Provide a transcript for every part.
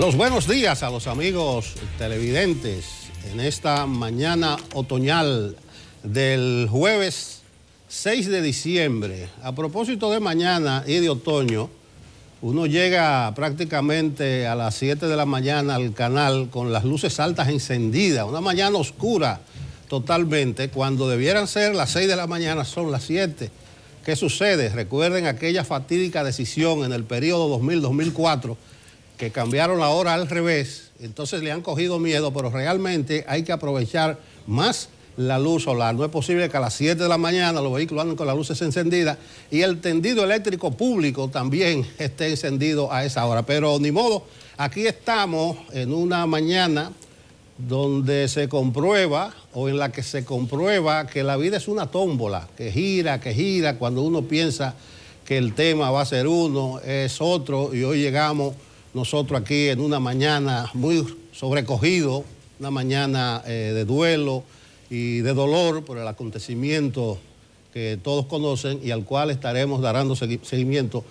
Los buenos días a los amigos televidentes en esta mañana otoñal del jueves 6 de diciembre. A propósito de mañana y de otoño, uno llega prácticamente a las 7 de la mañana al canal con las luces altas encendidas, una mañana oscura totalmente, cuando debieran ser las 6 de la mañana son las 7. ¿Qué sucede? Recuerden aquella fatídica decisión en el periodo 2000-2004 que cambiaron la hora al revés, entonces le han cogido miedo, pero realmente hay que aprovechar más la luz solar. No es posible que a las 7 de la mañana los vehículos anden con las luces encendidas y el tendido eléctrico público también esté encendido a esa hora. Pero ni modo, aquí estamos en una mañana donde se comprueba, o en la que se comprueba que la vida es una tómbola, que gira, cuando uno piensa que el tema va a ser uno, es otro, y hoy llegamos nosotros aquí en una mañana muy sobrecogido, una mañana de duelo y de dolor por el acontecimiento que todos conocen y al cual estaremos dando seguimiento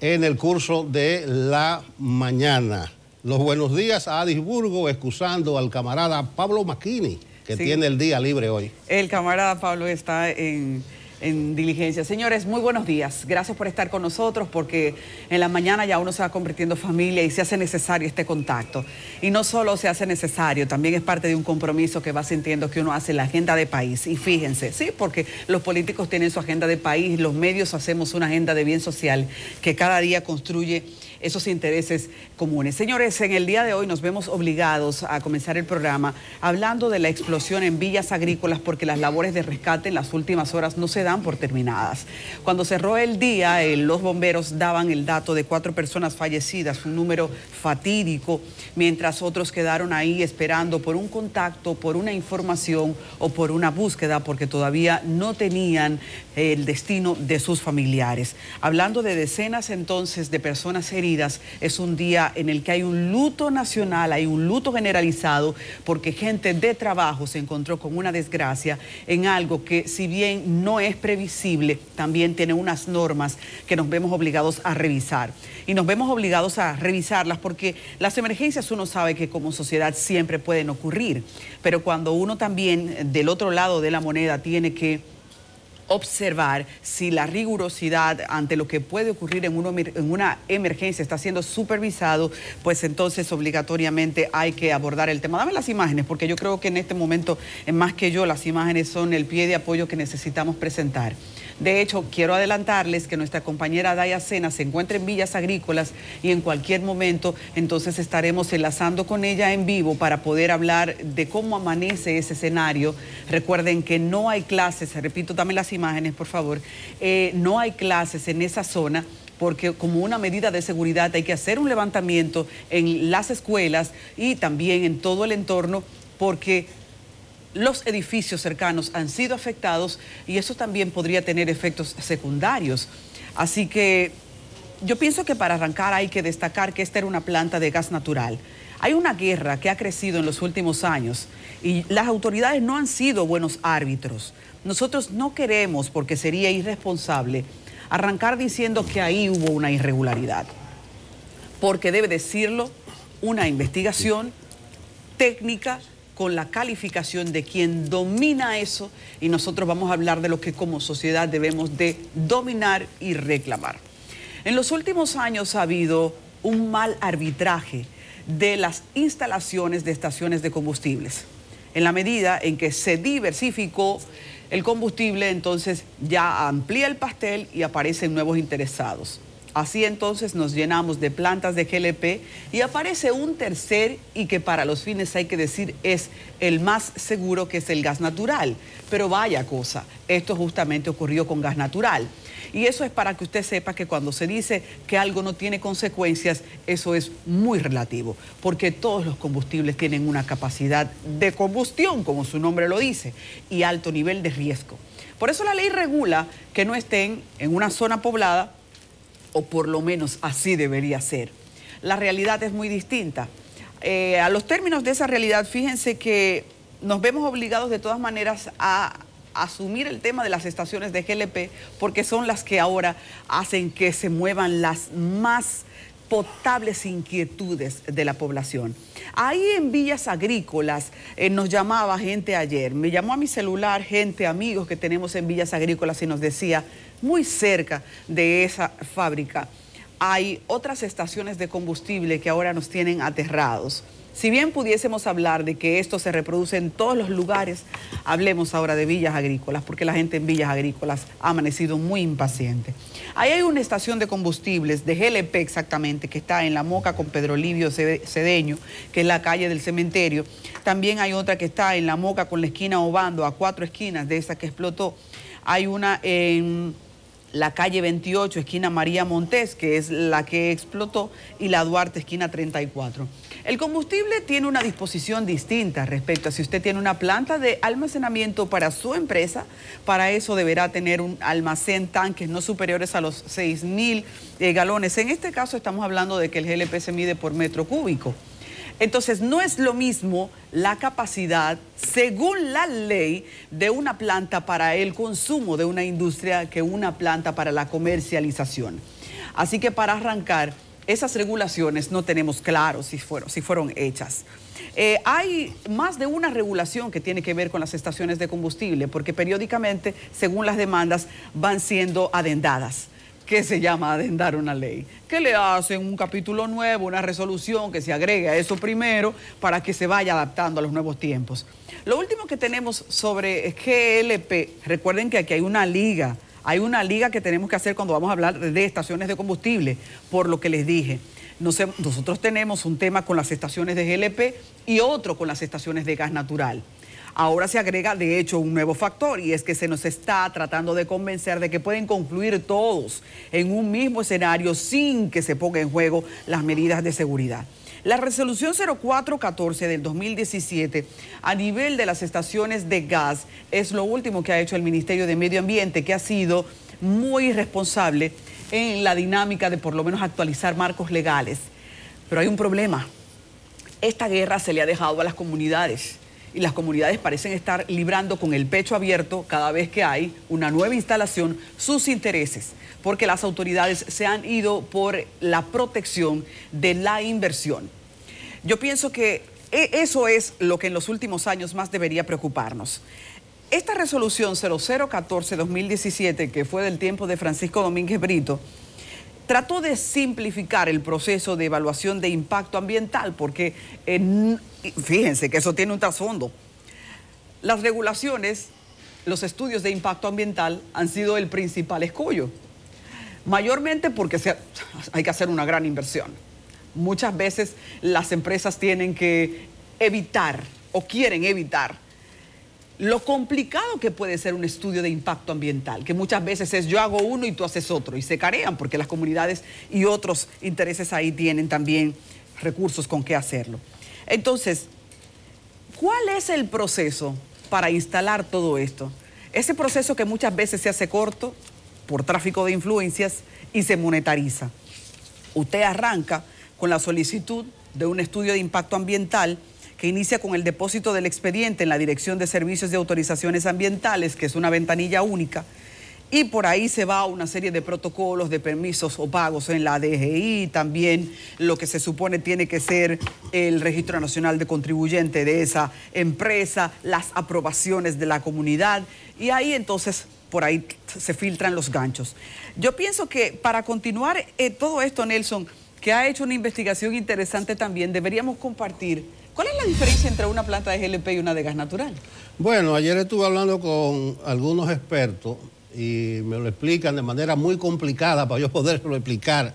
en el curso de la mañana. Los buenos días a Adisburgo, excusando al camarada Pablo Macchini, que tiene el día libre hoy. El camarada Pablo está en diligencia. Señores, muy buenos días. Gracias por estar con nosotros, porque en la mañana ya uno se va convirtiendo en familia y se hace necesario este contacto. Y no solo se hace necesario, también es parte de un compromiso que va sintiendo que uno hace la agenda de país. Y fíjense, sí, porque los políticos tienen su agenda de país, los medios hacemos una agenda de bien social que cada día construye esos intereses comunes. Señores, en el día de hoy nos vemos obligados a comenzar el programa hablando de la explosión en Villas Agrícolas, porque las labores de rescate en las últimas horas no se dan por terminadas. Cuando cerró el día, los bomberos daban el dato de 4 personas fallecidas, un número fatídico, mientras otros quedaron ahí esperando por un contacto, por una información o por una búsqueda, porque todavía no tenían el destino de sus familiares. Hablando de decenas entonces de personas heridas, es un día en el que hay un luto nacional, hay un luto generalizado, porque gente de trabajo se encontró con una desgracia en algo que, si bien no es previsible, también tiene unas normas que nos vemos obligados a revisar. Y nos vemos obligados a revisarlas porque las emergencias uno sabe que como sociedad siempre pueden ocurrir, pero cuando uno también del otro lado de la moneda tiene que observar si la rigurosidad ante lo que puede ocurrir en una emergencia está siendo supervisado, pues entonces obligatoriamente hay que abordar el tema. Dame las imágenes, porque yo creo que en este momento, más que yo, las imágenes son el pie de apoyo que necesitamos presentar. De hecho, quiero adelantarles que nuestra compañera Daya Sena se encuentra en Villas Agrícolas y en cualquier momento entonces estaremos enlazando con ella en vivo para poder hablar de cómo amanece ese escenario. Recuerden que no hay clases, repito, dame las imágenes por favor, no hay clases en esa zona, porque como una medida de seguridad hay que hacer un levantamiento en las escuelas y también en todo el entorno, porque los edificios cercanos han sido afectados y eso también podría tener efectos secundarios. Así que yo pienso que para arrancar hay que destacar que esta era una planta de gas natural. Hay una guerra que ha crecido en los últimos años y las autoridades no han sido buenos árbitros. Nosotros no queremos, porque sería irresponsable, arrancar diciendo que ahí hubo una irregularidad, porque debe decirlo una investigación técnica con la calificación de quien domina eso, y nosotros vamos a hablar de lo que como sociedad debemos de dominar y reclamar. En los últimos años ha habido un mal arbitraje de las instalaciones de estaciones de combustibles. En la medida en que se diversificó el combustible, entonces ya amplía el pastel y aparecen nuevos interesados. Así entonces nos llenamos de plantas de GLP y aparece un tercer, y que para los fines hay que decir es el más seguro, que es el gas natural. Pero vaya cosa, esto justamente ocurrió con gas natural. Y eso es para que usted sepa que cuando se dice que algo no tiene consecuencias, eso es muy relativo, porque todos los combustibles tienen una capacidad de combustión, como su nombre lo dice, y alto nivel de riesgo. Por eso la ley regula que no estén en una zona poblada, o por lo menos así debería ser. La realidad es muy distinta. A los términos de esa realidad, fíjense que nos vemos obligados de todas maneras a asumir el tema de las estaciones de GLP, porque son las que ahora hacen que se muevan las más potables inquietudes de la población. Ahí en Villas Agrícolas nos llamaba gente ayer, me llamó a mi celular gente, amigos que tenemos en Villas Agrícolas y nos decía, muy cerca de esa fábrica hay otras estaciones de combustible que ahora nos tienen aterrados. Si bien pudiésemos hablar de que esto se reproduce en todos los lugares, hablemos ahora de Villas Agrícolas, porque la gente en Villas Agrícolas ha amanecido muy impaciente. Ahí hay una estación de combustibles, de GLP exactamente, que está en La Moca con Pedro Livio Cedeño, que es la calle del cementerio. También hay otra que está en La Moca con la esquina Obando, a 4 esquinas de esa que explotó. Hay una en la calle 28, esquina María Montés, que es la que explotó, y la Duarte, esquina 34. El combustible tiene una disposición distinta respecto a si usted tiene una planta de almacenamiento para su empresa. Para eso deberá tener un almacén, tanques no superiores a los 6.000 galones. En este caso estamos hablando de que el GLP se mide por metro cúbico. Entonces, no es lo mismo la capacidad, según la ley, de una planta para el consumo de una industria que una planta para la comercialización. Así que para arrancar, esas regulaciones no tenemos claro si fueron hechas. Hay más de una regulación que tiene que ver con las estaciones de combustible, porque periódicamente, según las demandas, van siendo adendadas. ¿Qué se llama adendar una ley? Que le hacen un capítulo nuevo, una resolución que se agregue a eso primero para que se vaya adaptando a los nuevos tiempos. Lo último que tenemos sobre GLP, recuerden que aquí hay una liga que tenemos que hacer cuando vamos a hablar de estaciones de combustible, por lo que les dije. Nosotros tenemos un tema con las estaciones de GLP y otro con las estaciones de gas natural. Ahora se agrega, de hecho, un nuevo factor, y es que se nos está tratando de convencer de que pueden concluir todos en un mismo escenario sin que se ponga en juego las medidas de seguridad. La resolución 0414 del 2017 a nivel de las estaciones de gas es lo último que ha hecho el Ministerio de Medio Ambiente, que ha sido muy responsable en la dinámica de por lo menos actualizar marcos legales. Pero hay un problema. Esta guerra se le ha dejado a las comunidades. Y las comunidades parecen estar librando con el pecho abierto cada vez que hay una nueva instalación sus intereses, porque las autoridades se han ido por la protección de la inversión. Yo pienso que eso es lo que en los últimos años más debería preocuparnos. Esta resolución 0014-2017, que fue del tiempo de Francisco Domínguez Brito, trató de simplificar el proceso de evaluación de impacto ambiental, porque fíjense que eso tiene un trasfondo. Las regulaciones, los estudios de impacto ambiental han sido el principal escollo, mayormente porque hay que hacer una gran inversión. Muchas veces las empresas tienen que evitar o quieren evitar lo complicado que puede ser un estudio de impacto ambiental, que muchas veces es yo hago uno y tú haces otro, y se carean porque las comunidades y otros intereses ahí tienen también recursos con qué hacerlo. Entonces, ¿cuál es el proceso para instalar todo esto? Ese proceso que muchas veces se hace corto por tráfico de influencias y se monetariza. Usted arranca con la solicitud de un estudio de impacto ambiental que inicia con el depósito del expediente en la Dirección de Servicios de Autorizaciones Ambientales, que es una ventanilla única, y por ahí se va a una serie de protocolos de permisos o pagos en la DGI, también lo que se supone tiene que ser el Registro Nacional de Contribuyente de esa empresa, las aprobaciones de la comunidad, y ahí entonces por ahí se filtran los ganchos. Yo pienso que para continuar todo esto, Nelson, que ha hecho una investigación interesante también, deberíamos compartir ¿cuál es la diferencia entre una planta de GLP y una de gas natural? Bueno, ayer estuve hablando con algunos expertos y me lo explican de manera muy complicada para yo poderlo explicar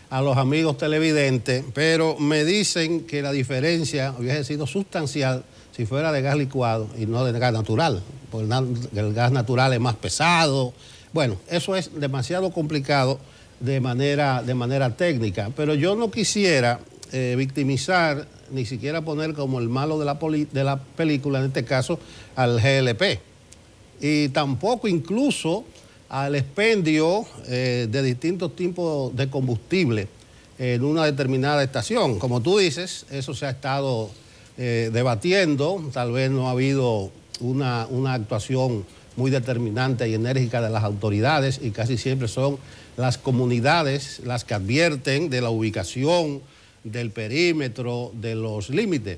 a los amigos televidentes, pero me dicen que la diferencia hubiese sido sustancial si fuera de gas licuado y no de gas natural, porque el gas natural es más pesado. Bueno, eso es demasiado complicado de manera técnica, pero yo no quisiera victimizar, ni siquiera poner como el malo de la película, en este caso, al GLP. Y tampoco incluso al expendio de distintos tipos de combustible en una determinada estación. Como tú dices, eso se ha estado debatiendo, tal vez no ha habido una actuación muy determinante y enérgica de las autoridades, y casi siempre son las comunidades las que advierten de la ubicación, del perímetro, de los límites.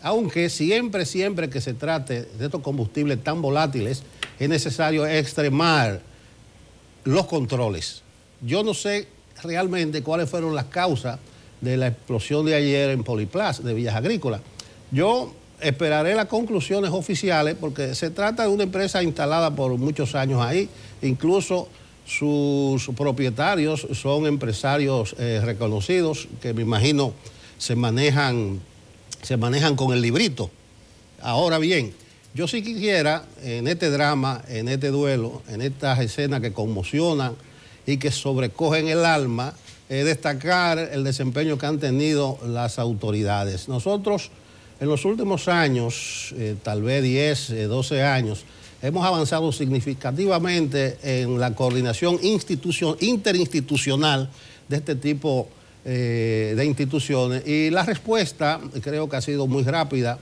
Aunque siempre que se trate de estos combustibles tan volátiles, es necesario extremar los controles. Yo no sé realmente cuáles fueron las causas de la explosión de ayer en Poliplas de Villas Agrícolas. Yo esperaré las conclusiones oficiales porque se trata de una empresa instalada por muchos años ahí, incluso sus propietarios son empresarios reconocidos que me imagino se manejan con el librito. Ahora bien, yo sí quisiera en este drama, en este duelo, en estas escenas que conmocionan y que sobrecogen el alma, destacar el desempeño que han tenido las autoridades. Nosotros en los últimos años, tal vez 10, 12 años, hemos avanzado significativamente en la coordinación interinstitucional de este tipo de instituciones, y la respuesta creo que ha sido muy rápida,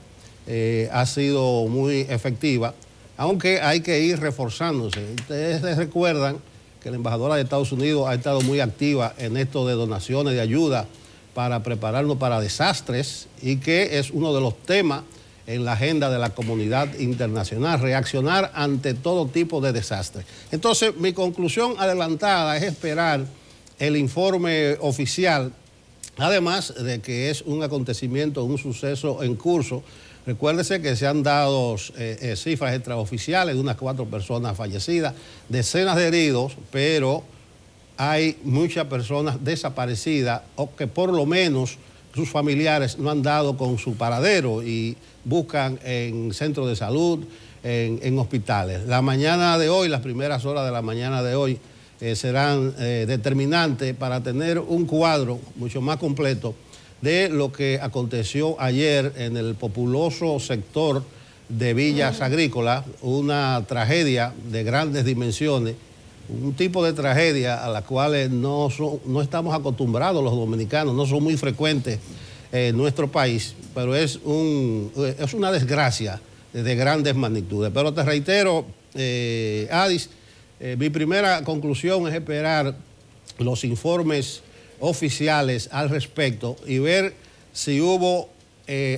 ha sido muy efectiva, aunque hay que ir reforzándose. Ustedes recuerdan que la embajadora de Estados Unidos ha estado muy activa en esto de donaciones, de ayuda para prepararnos para desastres, y que es uno de los temas en la agenda de la comunidad internacional, reaccionar ante todo tipo de desastres. Entonces, mi conclusión adelantada es esperar el informe oficial, además de que es un acontecimiento, un suceso en curso. Recuérdese que se han dado cifras extraoficiales de unas 4 personas fallecidas, decenas de heridos, pero hay muchas personas desaparecidas o que por lo menos sus familiares no han dado con su paradero y buscan en centros de salud, en hospitales. La mañana de hoy, las primeras horas de la mañana de hoy, serán determinantes para tener un cuadro mucho más completo de lo que aconteció ayer en el populoso sector de Villas Agrícolas, una tragedia de grandes dimensiones, un tipo de tragedia a la cual no estamos acostumbrados los dominicanos, no son muy frecuentes en nuestro país, pero es una desgracia de grandes magnitudes. Pero te reitero, Adis, mi primera conclusión es esperar los informes oficiales al respecto y ver si hubo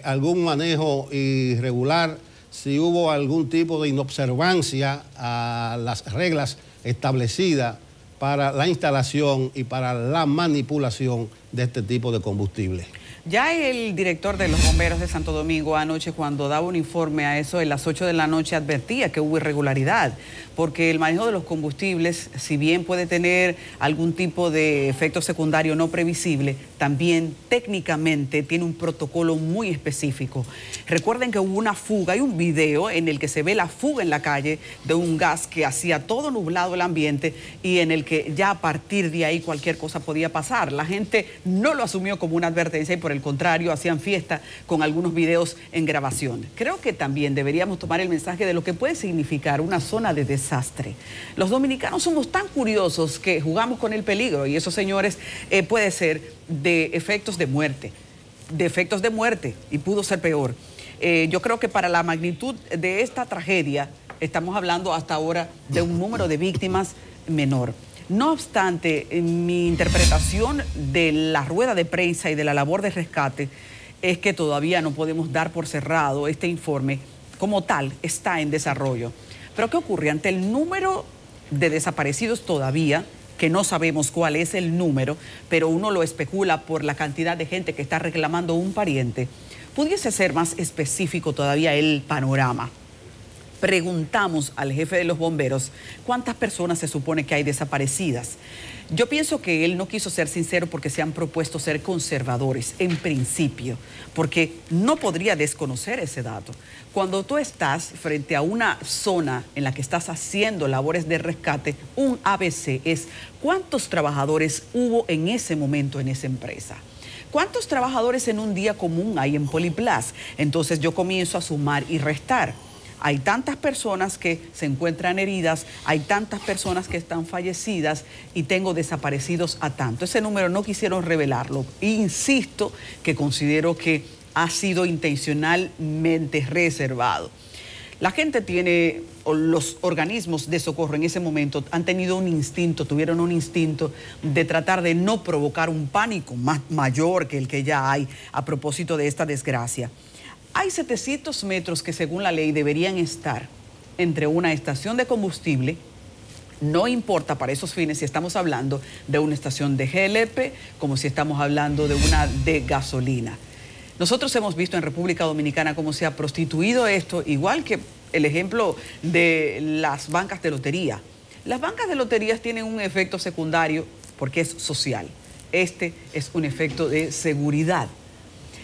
algún manejo irregular, si hubo algún tipo de inobservancia a las reglas establecidas para la instalación y para la manipulación de este tipo de combustible. Ya el director de los bomberos de Santo Domingo anoche, cuando daba un informe a eso de las 8 de la noche, advertía que hubo irregularidad, porque el manejo de los combustibles, si bien puede tener algún tipo de efecto secundario no previsible, también técnicamente tiene un protocolo muy específico. Recuerden que hubo una fuga, hay un video en el que se ve la fuga en la calle de un gas que hacía todo nublado el ambiente y en el que ya a partir de ahí cualquier cosa podía pasar. La gente no lo asumió como una advertencia y por el contrario hacían fiesta con algunos videos en grabación. Creo que también deberíamos tomar el mensaje de lo que puede significar una zona de desastre. Los dominicanos somos tan curiosos que jugamos con el peligro, y eso, señores, puede ser de efectos de muerte, y pudo ser peor. Yo creo que para la magnitud de esta tragedia estamos hablando hasta ahora de un número de víctimas menor. No obstante, mi interpretación de la rueda de prensa y de la labor de rescate es que todavía no podemos dar por cerrado este informe. Como tal, está en desarrollo. Pero ¿qué ocurre? Ante el número de desaparecidos todavía, que no sabemos cuál es el número, pero uno lo especula por la cantidad de gente que está reclamando un pariente, pudiese ser más específico todavía el panorama. Preguntamos al jefe de los bomberos cuántas personas se supone que hay desaparecidas. Yo pienso que él no quiso ser sincero porque se han propuesto ser conservadores en principio, porque no podría desconocer ese dato. Cuando tú estás frente a una zona en la que estás haciendo labores de rescate, un ABC es cuántos trabajadores hubo en ese momento en esa empresa. ¿Cuántos trabajadores en un día común hay en Poliplas? Entonces yo comienzo a sumar y restar. Hay tantas personas que se encuentran heridas, hay tantas personas que están fallecidas y tengo desaparecidos a tanto. Ese número no quisieron revelarlo. Insisto que considero que ha sido intencionalmente reservado. La gente tiene, o los organismos de socorro en ese momento han tenido un instinto, tuvieron un instinto de tratar de no provocar un pánico mayor que el que ya hay a propósito de esta desgracia. Hay 700 metros que según la ley deberían estar entre una estación de combustible, no importa para esos fines si estamos hablando de una estación de GLP como si estamos hablando de una de gasolina. Nosotros hemos visto en República Dominicana cómo se ha prostituido esto, igual que el ejemplo de las bancas de lotería. Las bancas de loterías tienen un efecto secundario porque es social. Este es un efecto de seguridad.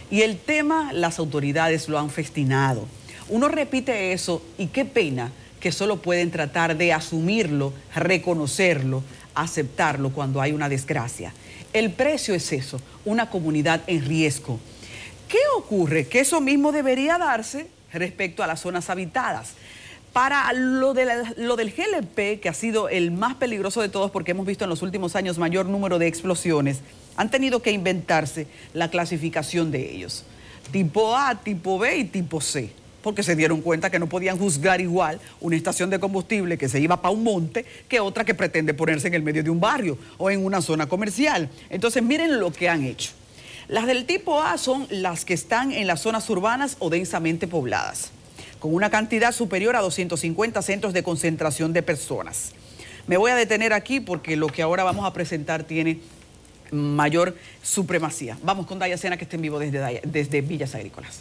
Y el tema, las autoridades lo han festinado. Uno repite eso y qué pena que solo pueden tratar de asumirlo, reconocerlo, aceptarlo cuando hay una desgracia. El precio es eso, una comunidad en riesgo. ¿Qué ocurre? Que eso mismo debería darse respecto a las zonas habitadas. Para lo del GLP, que ha sido el más peligroso de todos porque hemos visto en los últimos años mayor número de explosiones, han tenido que inventarse la clasificación de ellos. Tipo A, tipo B y tipo C. Porque se dieron cuenta que no podían juzgar igual una estación de combustible que se iba para un monte que otra que pretende ponerse en el medio de un barrio o en una zona comercial. Entonces miren lo que han hecho. Las del tipo A son las que están en las zonas urbanas o densamente pobladas, con una cantidad superior a 250 centros de concentración de personas. Me voy a detener aquí porque lo que ahora vamos a presentar tiene mayor supremacía. Vamos con Dayacena, que está en vivo desde Villas Agrícolas.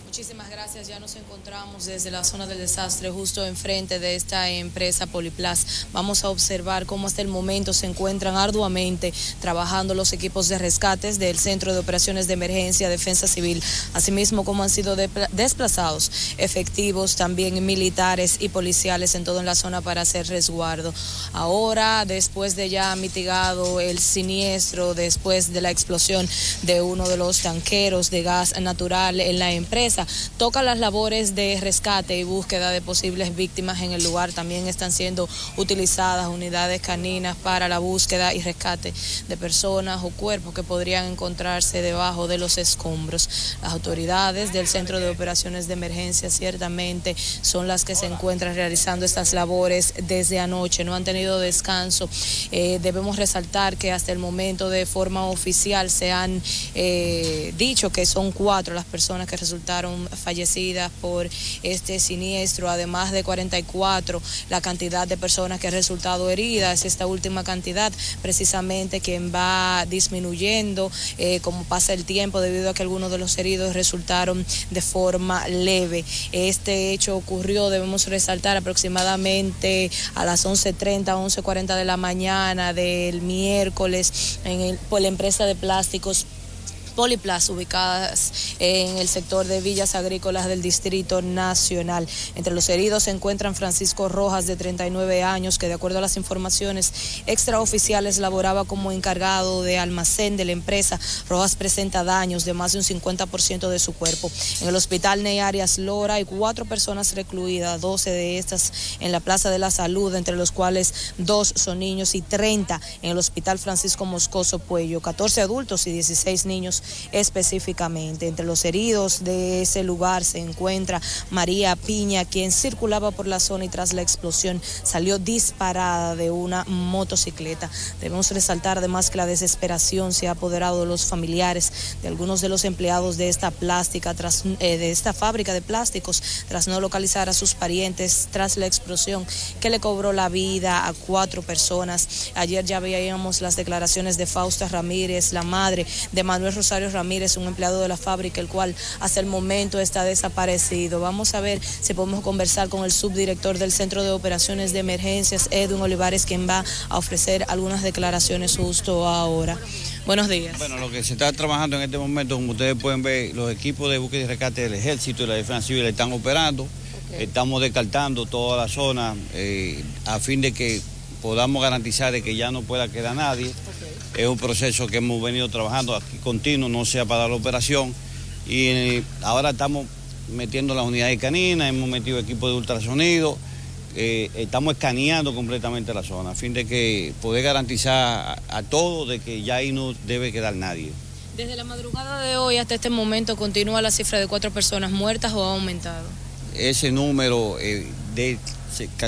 Muchísimas gracias. Ya nos encontramos desde la zona del desastre, justo enfrente de esta empresa Poliplas. Vamos a observar cómo hasta el momento se encuentran arduamente trabajando los equipos de rescates del Centro de Operaciones de Emergencia, Defensa Civil, asimismo como han sido desplazados efectivos también militares y policiales en toda la zona para hacer resguardo. Ahora, después de ya mitigado el siniestro, después de la explosión de uno de los tanqueros de gas natural en la empresa, toca las labores de rescate y búsqueda de posibles víctimas en el lugar. También están siendo utilizadas unidades caninas para la búsqueda y rescate de personas o cuerpos que podrían encontrarse debajo de los escombros. Las autoridades del Centro de Operaciones de Emergencia ciertamente son las que se encuentran realizando estas labores desde anoche, no han tenido descanso. Debemos resaltar que hasta el momento de forma oficial se han dicho que son 4 las personas que resultaron fallecidas por este siniestro, además de 44 la cantidad de personas que han resultado heridas. Esta última cantidad precisamente quien va disminuyendo como pasa el tiempo, debido a que algunos de los heridos resultaron de forma leve. Este hecho ocurrió, debemos resaltar, aproximadamente a las 11:30, 11:40 de la mañana del miércoles por la empresa de plásticos Poliplas, ubicadas en el sector de Villas Agrícolas del Distrito Nacional. Entre los heridos se encuentran Francisco Rojas, de 39 años, que de acuerdo a las informaciones extraoficiales laboraba como encargado de almacén de la empresa. Rojas presenta daños de más de un 50% de su cuerpo. En el hospital Ney Arias Lora hay 4 personas recluidas, 12 de estas en la Plaza de la Salud, entre los cuales 2 son niños, y 30 en el hospital Francisco Moscoso Puello, 14 adultos y 16 niños específicamente. Entre los heridos de ese lugar se encuentra María Piña, quien circulaba por la zona y tras la explosión salió disparada de una motocicleta. Debemos resaltar además que la desesperación se ha apoderado de los familiares de algunos de los empleados de esta plástica, de esta fábrica de plásticos, tras no localizar a sus parientes tras la explosión que le cobró la vida a 4 personas. Ayer ya veíamos las declaraciones de Fausta Ramírez, la madre de Manuel Rosario Ramírez, un empleado de la fábrica, el cual hasta el momento está desaparecido. Vamos a ver si podemos conversar con el subdirector del Centro de Operaciones de Emergencias, Edwin Olivares, quien va a ofrecer algunas declaraciones justo ahora. Buenos días. Bueno, lo que se está trabajando en este momento, como ustedes pueden ver, los equipos de búsqueda y rescate del Ejército y la Defensa Civil están operando. Okay. Estamos descartando toda la zona a fin de que podamos garantizar de que ya no pueda quedar nadie. Okay. Es un proceso que hemos venido trabajando aquí continuo, no sea para la operación. Y ahora estamos metiendo las unidades caninas, hemos metido equipos de ultrasonido, estamos escaneando completamente la zona, a fin de que poder garantizar a todos de que ya ahí no debe quedar nadie. Desde la madrugada de hoy hasta este momento, ¿continúa la cifra de 4 personas muertas o ha aumentado? Ese número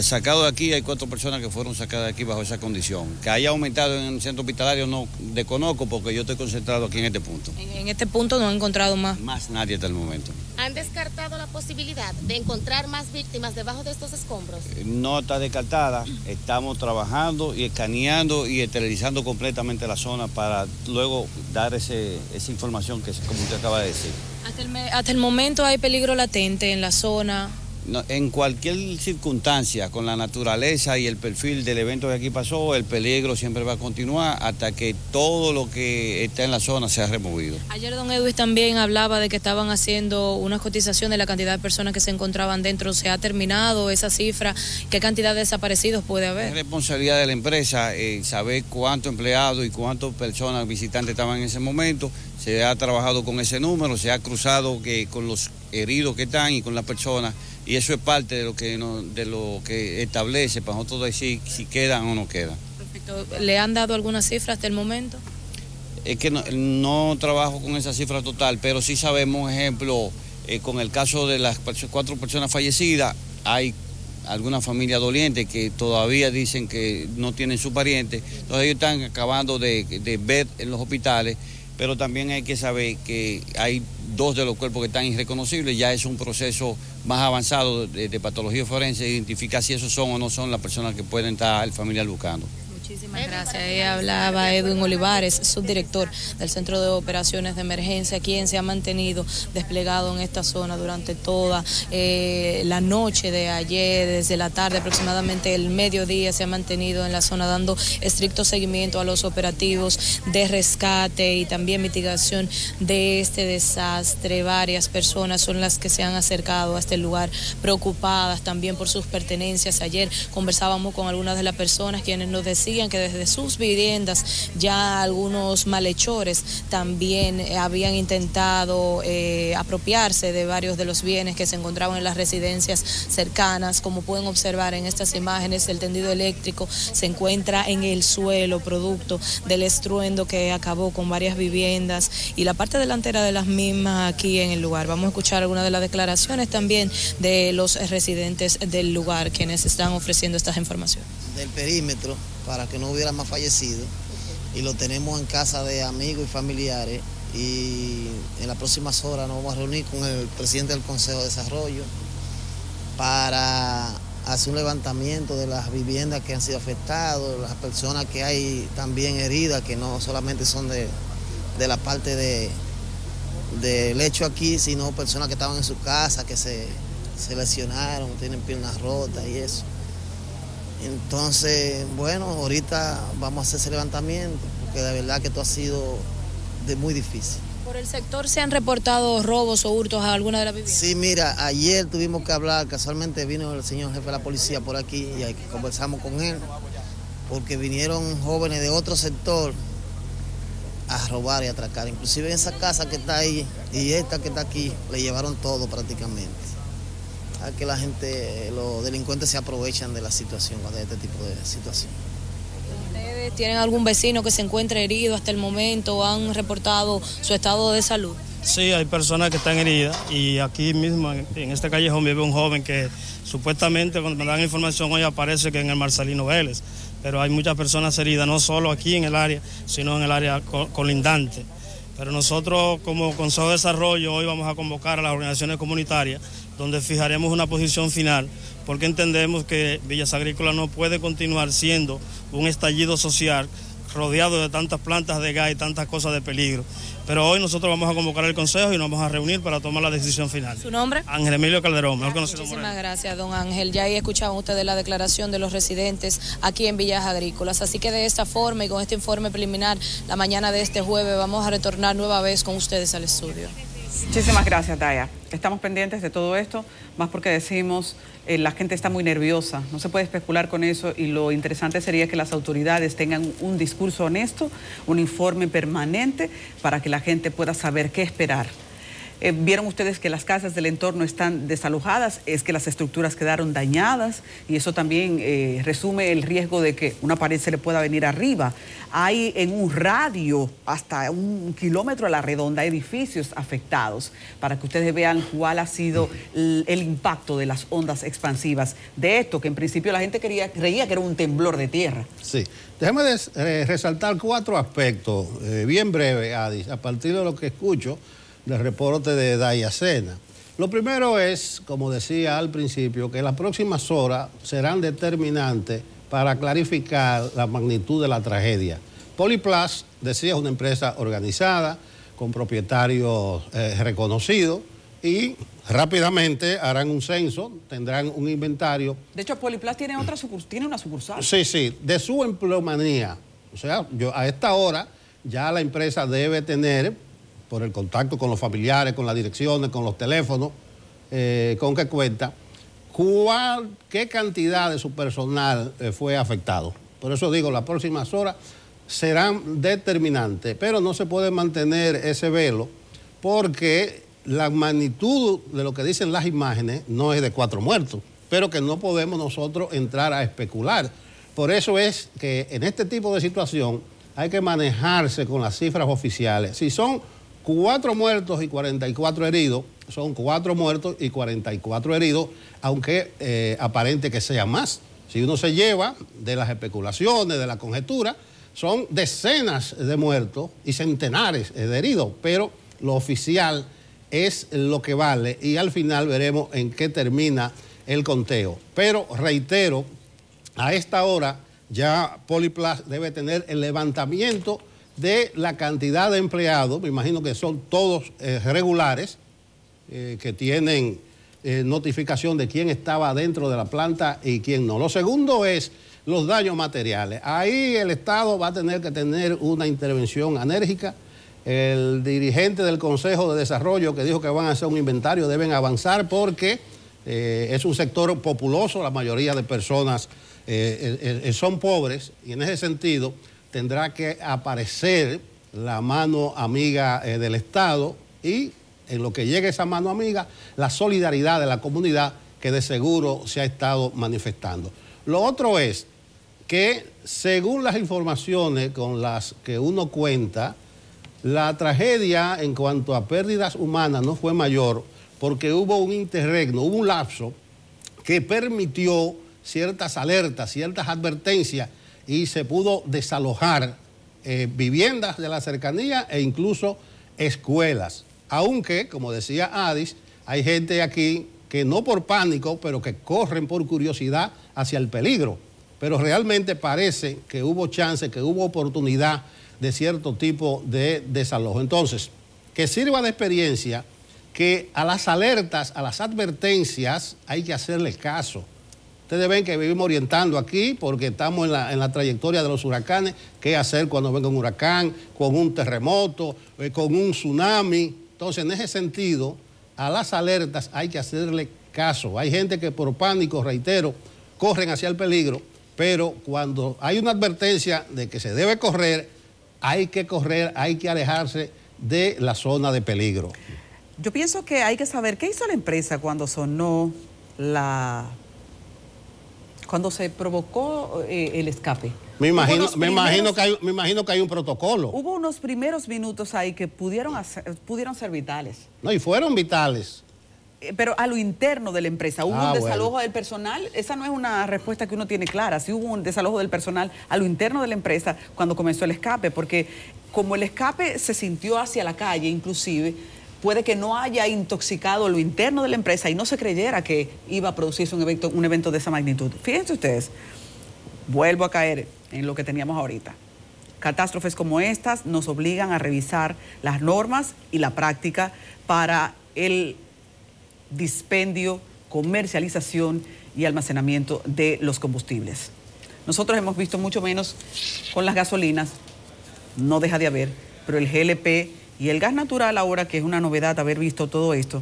sacado de aquí, hay 4 personas que fueron sacadas de aquí bajo esa condición. Que haya aumentado en el centro hospitalario no desconozco porque yo estoy concentrado aquí en este punto. En este punto no han encontrado más. Más nadie hasta el momento. ¿Han descartado la posibilidad de encontrar más víctimas debajo de estos escombros? No está descartada, estamos trabajando y escaneando y esterilizando completamente la zona para luego dar esa información que, como usted acaba de decir. Hasta el momento hay peligro latente en la zona. No, en cualquier circunstancia, con la naturaleza y el perfil del evento que aquí pasó, el peligro siempre va a continuar hasta que todo lo que está en la zona sea removido. Ayer don Edwin también hablaba de que estaban haciendo una cotización de la cantidad de personas que se encontraban dentro. ¿Se ha terminado esa cifra? ¿Qué cantidad de desaparecidos puede haber? Es responsabilidad de la empresa saber cuántos empleados y cuántas personas visitantes estaban en ese momento. Se ha trabajado con ese número, se ha cruzado con los heridos que están y con las personas, y eso es parte de lo que establece para nosotros decir si quedan o no quedan. Perfecto. ¿Le han dado alguna cifra hasta el momento? Es que no trabajo con esa cifra total, pero sí sabemos, ejemplo, con el caso de las 4 personas fallecidas, hay alguna familia doliente que todavía dicen que no tienen su pariente, entonces ellos están acabando de ver en los hospitales, pero también hay que saber que hay 2 de los cuerpos que están irreconocibles, ya es un proceso más avanzado de patología forense, identificar si esos son o no son las personas que pueden estar el familiar buscando. Muchísimas gracias. Ahí hablaba Edwin Olivares, subdirector del Centro de Operaciones de Emergencia, quien se ha mantenido desplegado en esta zona durante toda la noche de ayer, desde la tarde aproximadamente el mediodía, se ha mantenido en la zona dando estricto seguimiento a los operativos de rescate y también mitigación de este desastre. Varias personas son las que se han acercado a este lugar preocupadas también por sus pertenencias. Ayer conversábamos con algunas de las personas quienes nos decían que desde sus viviendas ya algunos malhechores también habían intentado apropiarse de varios de los bienes que se encontraban en las residencias cercanas. Como pueden observar en estas imágenes, el tendido eléctrico se encuentra en el suelo producto del estruendo que acabó con varias viviendas y la parte delantera de las mismas aquí en el lugar. Vamos a escuchar algunas de las declaraciones también de los residentes del lugar quienes están ofreciendo estas informaciones. Del perímetro para que no hubiera más fallecidos y lo tenemos en casa de amigos y familiares y en las próximas horas nos vamos a reunir con el presidente del Consejo de Desarrollo para hacer un levantamiento de las viviendas que han sido afectadas, las personas que hay también heridas, que no solamente son de la parte del hecho aquí, sino personas que estaban en su casa, que se lesionaron, tienen piernas rotas y eso. Entonces, bueno, ahorita vamos a hacer ese levantamiento, porque de verdad que esto ha sido muy difícil. ¿Por el sector se han reportado robos o hurtos a alguna de las viviendas? Sí, mira, ayer tuvimos que hablar, casualmente vino el señor jefe de la policía por aquí y conversamos con él, porque vinieron jóvenes de otro sector a robar y atracar. Inclusive en esa casa que está ahí y esta que está aquí, le llevaron todo prácticamente. A que la gente, los delincuentes se aprovechan de la situación, de este tipo de situación. ¿Ustedes tienen algún vecino que se encuentre herido hasta el momento o han reportado su estado de salud? Sí, hay personas que están heridas y aquí mismo en este callejón vive un joven que supuestamente cuando me dan información hoy aparece que en el Marcelino Vélez, pero hay muchas personas heridas, no solo aquí en el área, sino en el área colindante. Pero nosotros como Consejo de Desarrollo hoy vamos a convocar a las organizaciones comunitarias donde fijaremos una posición final porque entendemos que Villas Agrícolas no puede continuar siendo un estallido social rodeado de tantas plantas de gas y tantas cosas de peligro. Pero hoy nosotros vamos a convocar al Consejo y nos vamos a reunir para tomar la decisión final. ¿Su nombre? Ángel Emilio Calderón, mejor conocido como Muchísimas gracias, don Ángel. Ya ahí escuchaban ustedes la declaración de los residentes aquí en Villas Agrícolas. Así que de esta forma y con este informe preliminar, la mañana de este jueves vamos a retornar nueva vez con ustedes al estudio. Muchísimas gracias, Daya. Estamos pendientes de todo esto, más porque decimos, la gente está muy nerviosa, no se puede especular con eso y lo interesante sería que las autoridades tengan un discurso honesto, un informe permanente para que la gente pueda saber qué esperar. Vieron ustedes que las casas del entorno están desalojadas, es que las estructuras quedaron dañadas y eso también resume el riesgo de que una pared se le pueda venir arriba. Hay en un radio hasta 1 kilómetro a la redonda edificios afectados, para que ustedes vean cuál ha sido el impacto de las ondas expansivas de esto, que en principio la gente creía que era un temblor de tierra. Sí, déjame resaltar 4 aspectos, bien breve, Adis, a partir de lo que escucho del reporte de Dayacena. Lo primero es, como decía al principio, que las próximas horas serán determinantes para clarificar la magnitud de la tragedia. Poliplas, decía, es una empresa organizada, con propietarios reconocidos, y rápidamente harán un censo, tendrán un inventario. De hecho, Poliplas tiene una sucursal. Sí, de su empleomanía. O sea, a esta hora ya la empresa debe tener, por el contacto con los familiares, con las direcciones, con los teléfonos, con qué cuenta, qué cantidad de su personal fue afectado. Por eso digo, las próximas horas serán determinantes, pero no se puede mantener ese velo porque la magnitud de lo que dicen las imágenes no es de 4 muertos, pero que no podemos nosotros entrar a especular. Por eso es que en este tipo de situación hay que manejarse con las cifras oficiales. Si son 4 muertos y 44 heridos, son 4 muertos y 44 heridos, aunque aparente que sea más. Si uno se lleva de las especulaciones, de la conjetura, son decenas de muertos y centenares de heridos, pero lo oficial es lo que vale y al final veremos en qué termina el conteo. Pero reitero, a esta hora ya Poliplas debe tener el levantamiento de la cantidad de empleados, me imagino que son todos regulares, que tienen notificación de quién estaba dentro de la planta y quién no. Lo segundo es los daños materiales. Ahí el Estado va a tener que tener una intervención enérgica. El dirigente del Consejo de Desarrollo que dijo que van a hacer un inventario deben avanzar porque es un sector populoso, la mayoría de personas son pobres y en ese sentido tendrá que aparecer la mano amiga del Estado y en lo que llegue esa mano amiga, la solidaridad de la comunidad que de seguro se ha estado manifestando. Lo otro es que según las informaciones con las que uno cuenta, la tragedia en cuanto a pérdidas humanas no fue mayor porque hubo un interregno, hubo un lapso que permitió ciertas alertas, ciertas advertencias y se pudo desalojar viviendas de la cercanía e incluso escuelas. Aunque, como decía Adis, hay gente aquí que no por pánico, pero que corren por curiosidad hacia el peligro. Pero realmente parece que hubo chance, que hubo oportunidad de cierto tipo de desalojo. Entonces, que sirva de experiencia que a las alertas, a las advertencias, hay que hacerle caso. Ustedes ven que vivimos orientando aquí porque estamos en la trayectoria de los huracanes, qué hacer cuando venga un huracán, con un terremoto, con un tsunami. Entonces, en ese sentido, a las alertas hay que hacerle caso. Hay gente que por pánico, reitero, corren hacia el peligro, pero cuando hay una advertencia de que se debe correr, hay que alejarse de la zona de peligro. Yo pienso que hay que saber qué hizo la empresa cuando sonó cuando se provocó el escape. Me imagino que hay un protocolo. Hubo unos primeros minutos ahí que pudieron ser vitales. No, y fueron vitales. Pero a lo interno de la empresa, ¿hubo un desalojo del personal? Esa no es una respuesta que uno tiene clara. Sí hubo un desalojo del personal a lo interno de la empresa cuando comenzó el escape, porque como el escape se sintió hacia la calle, inclusive, puede que no haya intoxicado lo interno de la empresa y no se creyera que iba a producirse un evento de esa magnitud. Fíjense ustedes, vuelvo a caer en lo que teníamos ahorita. Catástrofes como estas nos obligan a revisar las normas y la práctica para el dispendio, comercialización y almacenamiento de los combustibles. Nosotros hemos visto mucho menos con las gasolinas, no deja de haber, pero el GLP y el gas natural ahora, que es una novedad haber visto todo esto,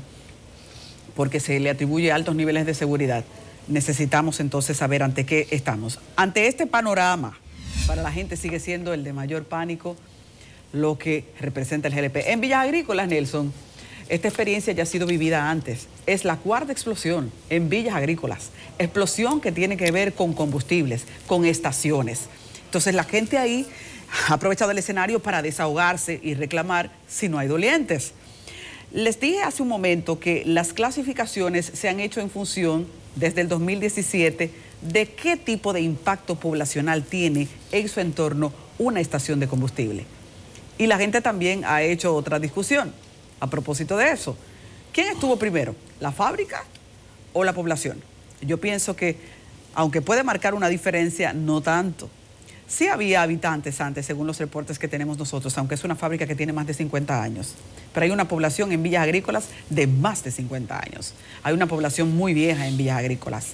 porque se le atribuye altos niveles de seguridad, necesitamos entonces saber ante qué estamos. Ante este panorama, para la gente sigue siendo el de mayor pánico lo que representa el GLP. En Villas Agrícolas, Nelson, esta experiencia ya ha sido vivida antes. Es la cuarta explosión en villas agrícolas. Explosión que tiene que ver con combustibles, con estaciones. Entonces la gente ahí ha aprovechado el escenario para desahogarse y reclamar si no hay dolientes. Les dije hace un momento que las clasificaciones se han hecho en función, desde el 2017, de qué tipo de impacto poblacional tiene en su entorno una estación de combustible. Y la gente también ha hecho otra discusión a propósito de eso. ¿Quién estuvo primero, la fábrica o la población? Yo pienso que, aunque puede marcar una diferencia, no tanto. Sí había habitantes antes, según los reportes que tenemos nosotros, aunque es una fábrica que tiene más de 50 años. Pero hay una población en villas agrícolas de más de 50 años. Hay una población muy vieja en villas agrícolas.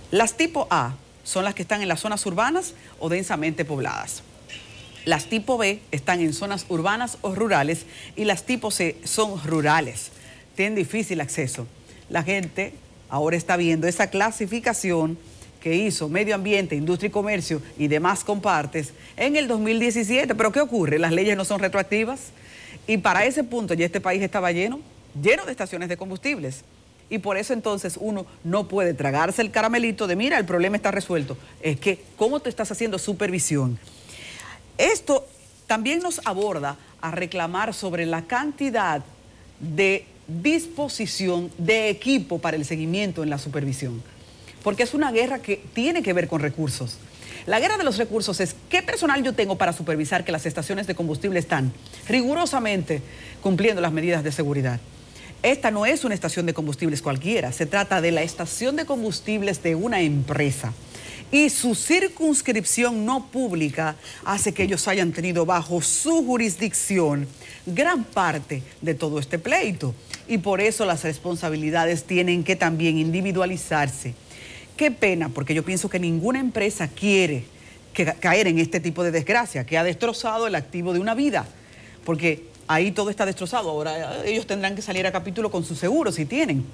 Las tipo A son las que están en las zonas urbanas o densamente pobladas. Las tipo B están en zonas urbanas o rurales y las tipo C son rurales. Tienen difícil acceso. La gente ahora está viendo esa clasificación que hizo Medio Ambiente, Industria y Comercio y demás compartes en el 2017. ¿Pero qué ocurre? Las leyes no son retroactivas y para ese punto ya este país estaba lleno de estaciones de combustibles. Y por eso entonces uno no puede tragarse el caramelito de mira, el problema está resuelto. Es que, ¿cómo te estás haciendo supervisión? Esto también nos aborda a reclamar sobre la cantidad de disposición de equipo para el seguimiento en la supervisión. Porque es una guerra que tiene que ver con recursos. La guerra de los recursos es qué personal yo tengo para supervisar que las estaciones de combustible están rigurosamente cumpliendo las medidas de seguridad. Esta no es una estación de combustibles cualquiera, se trata de la estación de combustibles de una empresa. Y su circunscripción no pública hace que ellos hayan tenido bajo su jurisdicción gran parte de todo este pleito. Y por eso las responsabilidades tienen que también individualizarse. Qué pena, porque yo pienso que ninguna empresa quiere caer en este tipo de desgracia, que ha destrozado el activo de una vida. Porque ahí todo está destrozado. Ahora ellos tendrán que salir a capítulo con su seguro, si tienen.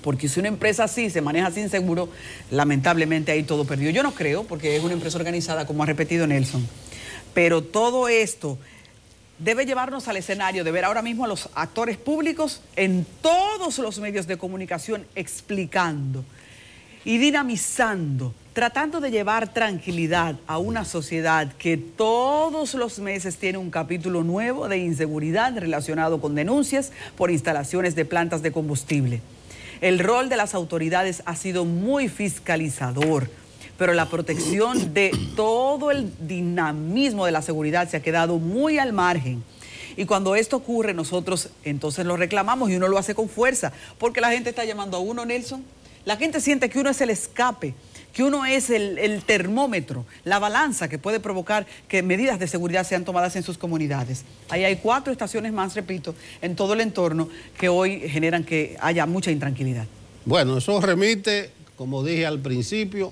Porque si una empresa así se maneja sin seguro, lamentablemente ahí todo perdió. Yo no creo, porque es una empresa organizada, como ha repetido Nelson. Pero todo esto debe llevarnos al escenario de ver ahora mismo a los actores públicos en todos los medios de comunicación explicando y dinamizando, tratando de llevar tranquilidad a una sociedad que todos los meses tiene un capítulo nuevo de inseguridad relacionado con denuncias por instalaciones de plantas de combustible. El rol de las autoridades ha sido muy fiscalizador, pero la protección de todo el dinamismo de la seguridad se ha quedado muy al margen. Y cuando esto ocurre, nosotros entonces lo reclamamos y uno lo hace con fuerza, porque la gente está llamando a uno, Nelson. La gente siente que uno es el escape, que uno es el termómetro, la balanza que puede provocar que medidas de seguridad sean tomadas en sus comunidades. Ahí hay 4 estaciones más, repito, en todo el entorno que hoy generan que haya mucha intranquilidad. Bueno, eso remite, como dije al principio,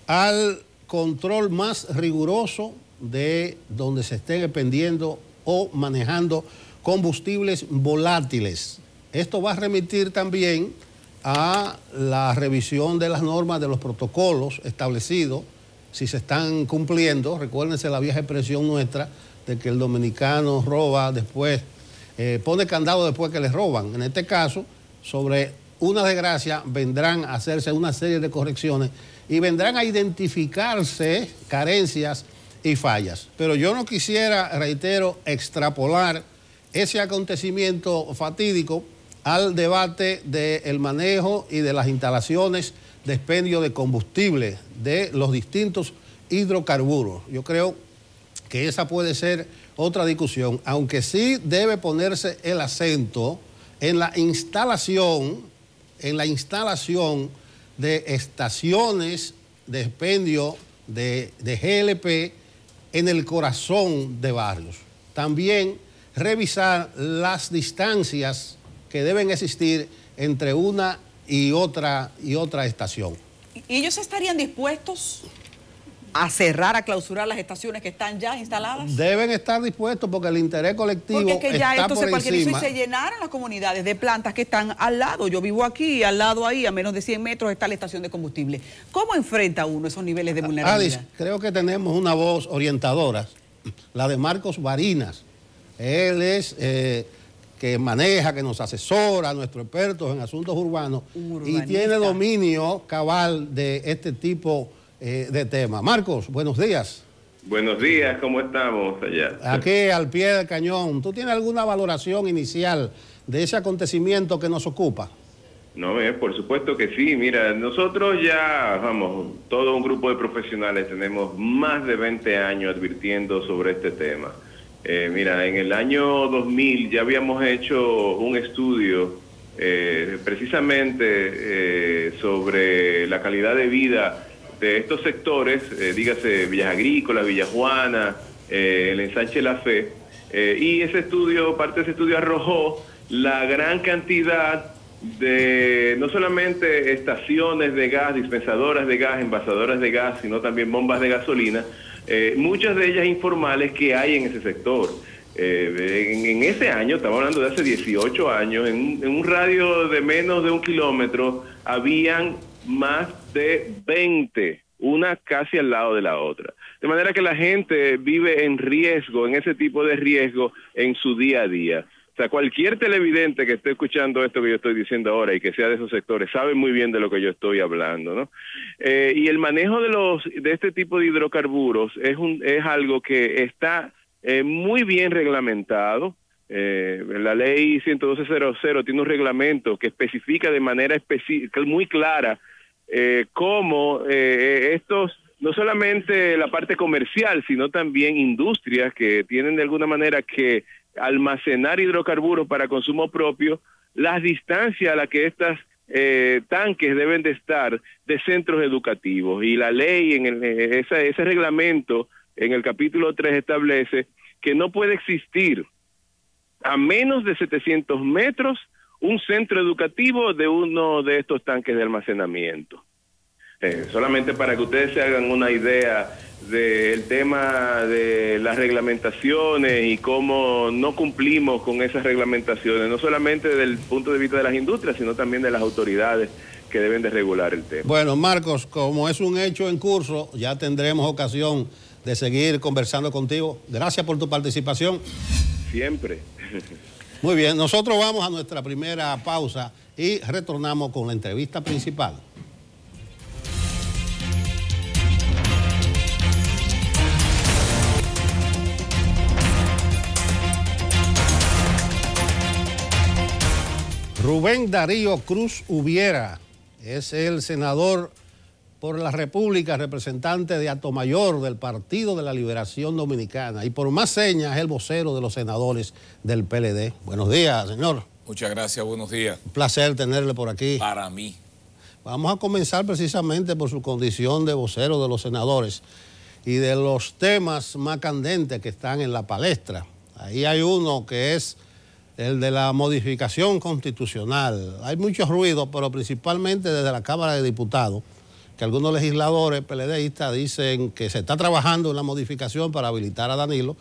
al control más riguroso de donde se esté dependiendo o manejando combustibles volátiles. Esto va a remitir también a la revisión de las normas de los protocolos establecidos, si se están cumpliendo. Recuérdense la vieja expresión nuestra de que el dominicano roba después, pone candado después que le roban. En este caso, sobre una desgracia, vendrán a hacerse una serie de correcciones y vendrán a identificarse carencias y fallas. Pero yo no quisiera, reitero, extrapolar ese acontecimiento fatídico al debate del manejo y de las instalaciones de expendio de combustible de los distintos hidrocarburos. Yo creo que esa puede ser otra discusión, aunque sí debe ponerse el acento en la instalación de estaciones de expendio de GLP en el corazón de barrios. También revisar las distancias que deben existir entre una y otra estación. ¿Y ellos estarían dispuestos a cerrar, a clausurar las estaciones que están ya instaladas? Deben estar dispuestos porque el interés colectivo porque es que ya está esto por se cualquier encima. y se llenaron las comunidades de plantas que están al lado. Yo vivo aquí, al lado ahí, a menos de 100 metros está la estación de combustible. ¿Cómo enfrenta uno esos niveles de vulnerabilidad? Adis, creo que tenemos una voz orientadora, la de Marcos Barinas. Él es que maneja, que nos asesora, nuestro experto en asuntos urbanos, y tiene dominio cabal de este tipo de temas. Marcos, buenos días. Buenos días, ¿cómo estamos allá? Aquí al pie del cañón. ¿Tú tienes alguna valoración inicial de ese acontecimiento que nos ocupa? No, por supuesto que sí. Mira, nosotros ya, todo un grupo de profesionales tenemos más de 20 años advirtiendo sobre este tema. Mira, en el año 2000 ya habíamos hecho un estudio precisamente sobre la calidad de vida de estos sectores, dígase Villas Agrícolas, Villa Juana, el Ensanche La Fe, y ese estudio, parte de ese estudio arrojó la gran cantidad de no solamente estaciones de gas, dispensadoras de gas, envasadoras de gas, sino también bombas de gasolina, muchas de ellas informales que hay en ese sector. En ese año, estamos hablando de hace 18 años, en un radio de menos de 1 kilómetro, habían más de 20, una casi al lado de la otra. De manera que la gente vive en riesgo, en ese tipo de riesgo en su día a día. O sea, cualquier televidente que esté escuchando esto que yo estoy diciendo ahora y que sea de esos sectores, sabe muy bien de lo que yo estoy hablando, ¿no? Y el manejo de este tipo de hidrocarburos es algo que está muy bien reglamentado. La ley 112.00 tiene un reglamento que especifica de manera muy clara cómo estos, no solamente la parte comercial, sino también industrias que tienen de alguna manera que almacenar hidrocarburos para consumo propio, las distancias a las que estas tanques deben de estar de centros educativos. Y la ley, ese reglamento, en el capítulo 3 establece que no puede existir a menos de 700 metros un centro educativo de uno de estos tanques de almacenamiento. Solamente para que ustedes se hagan una idea del tema de las reglamentaciones y cómo no cumplimos con esas reglamentaciones, no solamente desde el punto de vista de las industrias, sino también de las autoridades que deben de regular el tema. Bueno, Marcos, como es un hecho en curso, ya tendremos ocasión de seguir conversando contigo. Gracias por tu participación. Siempre. Muy bien, nosotros vamos a nuestra primera pausa y retornamos con la entrevista principal. Rubén Darío Cruz Hubiera es el senador por la República, representante de Atomayor del Partido de la Liberación Dominicana, y por más señas es el vocero de los senadores del PLD. Buenos días, señor. Muchas gracias, buenos días. Un placer tenerle por aquí. Para mí. Vamos a comenzar precisamente por su condición de vocero de los senadores y de los temas más candentes que están en la palestra. Ahí hay uno que es el de la modificación constitucional. Hay mucho ruido, pero principalmente desde la Cámara de Diputados, que algunos legisladores PLDistas dicen que se está trabajando en la modificación para habilitar a Danilo,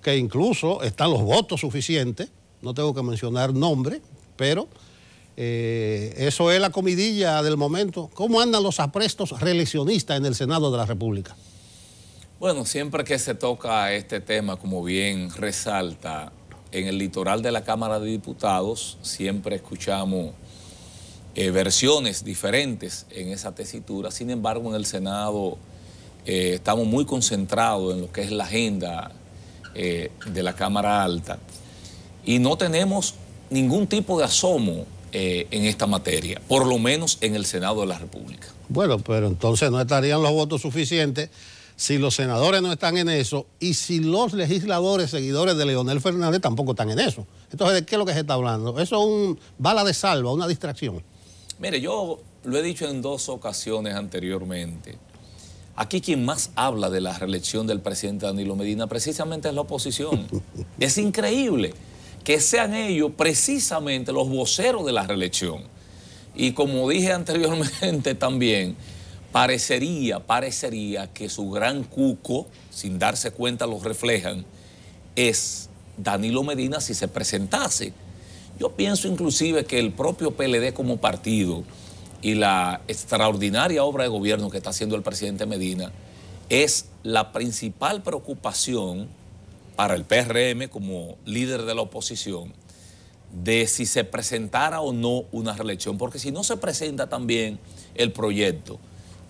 que incluso están los votos suficientes, no tengo que mencionar nombre, pero eso es la comidilla del momento. ¿Cómo andan los aprestos reeleccionistas en el Senado de la República? Bueno, siempre que se toca este tema, como bien resalta, en el litoral de la Cámara de Diputados siempre escuchamos versiones diferentes en esa tesitura. Sin embargo, en el Senado estamos muy concentrados en lo que es la agenda de la Cámara Alta y no tenemos ningún tipo de asomo en esta materia, por lo menos en el Senado de la República. Bueno, pero entonces no estarían los votos suficientes si los senadores no están en eso y si los legisladores seguidores de Leonel Fernández tampoco están en eso. Entonces, ¿de qué es lo que se está hablando? Eso es un bala de salva, una distracción. Mire, yo lo he dicho en 2 ocasiones anteriormente. Aquí quien más habla de la reelección del presidente Danilo Medina precisamente es la oposición. Es increíble que sean ellos precisamente los voceros de la reelección. Y como dije anteriormente también, parecería que su gran cuco, sin darse cuenta lo reflejan, es Danilo Medina si se presentase. Yo pienso inclusive que el propio PLD como partido y la extraordinaria obra de gobierno que está haciendo el presidente Medina es la principal preocupación para el PRM como líder de la oposición de si se presentara o no una reelección, porque si no se presenta también el proyecto,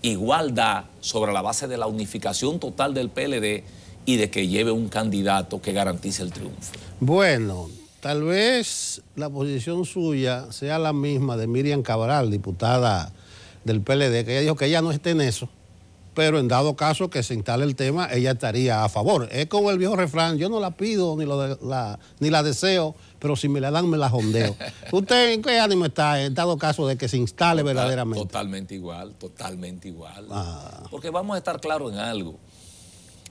igual da sobre la base de la unificación total del PLD y de que lleve un candidato que garantice el triunfo. Bueno, tal vez la posición suya sea la misma de Miriam Cabral, diputada del PLD, que ella dijo que ella no esté en eso, pero en dado caso que se instale el tema, ella estaría a favor. Es como el viejo refrán, yo no la pido ni la deseo, pero si me la dan me la jondeo. ¿Usted en qué ánimo está en dado caso de que se instale verdaderamente? Totalmente igual. Porque vamos a estar claros en algo.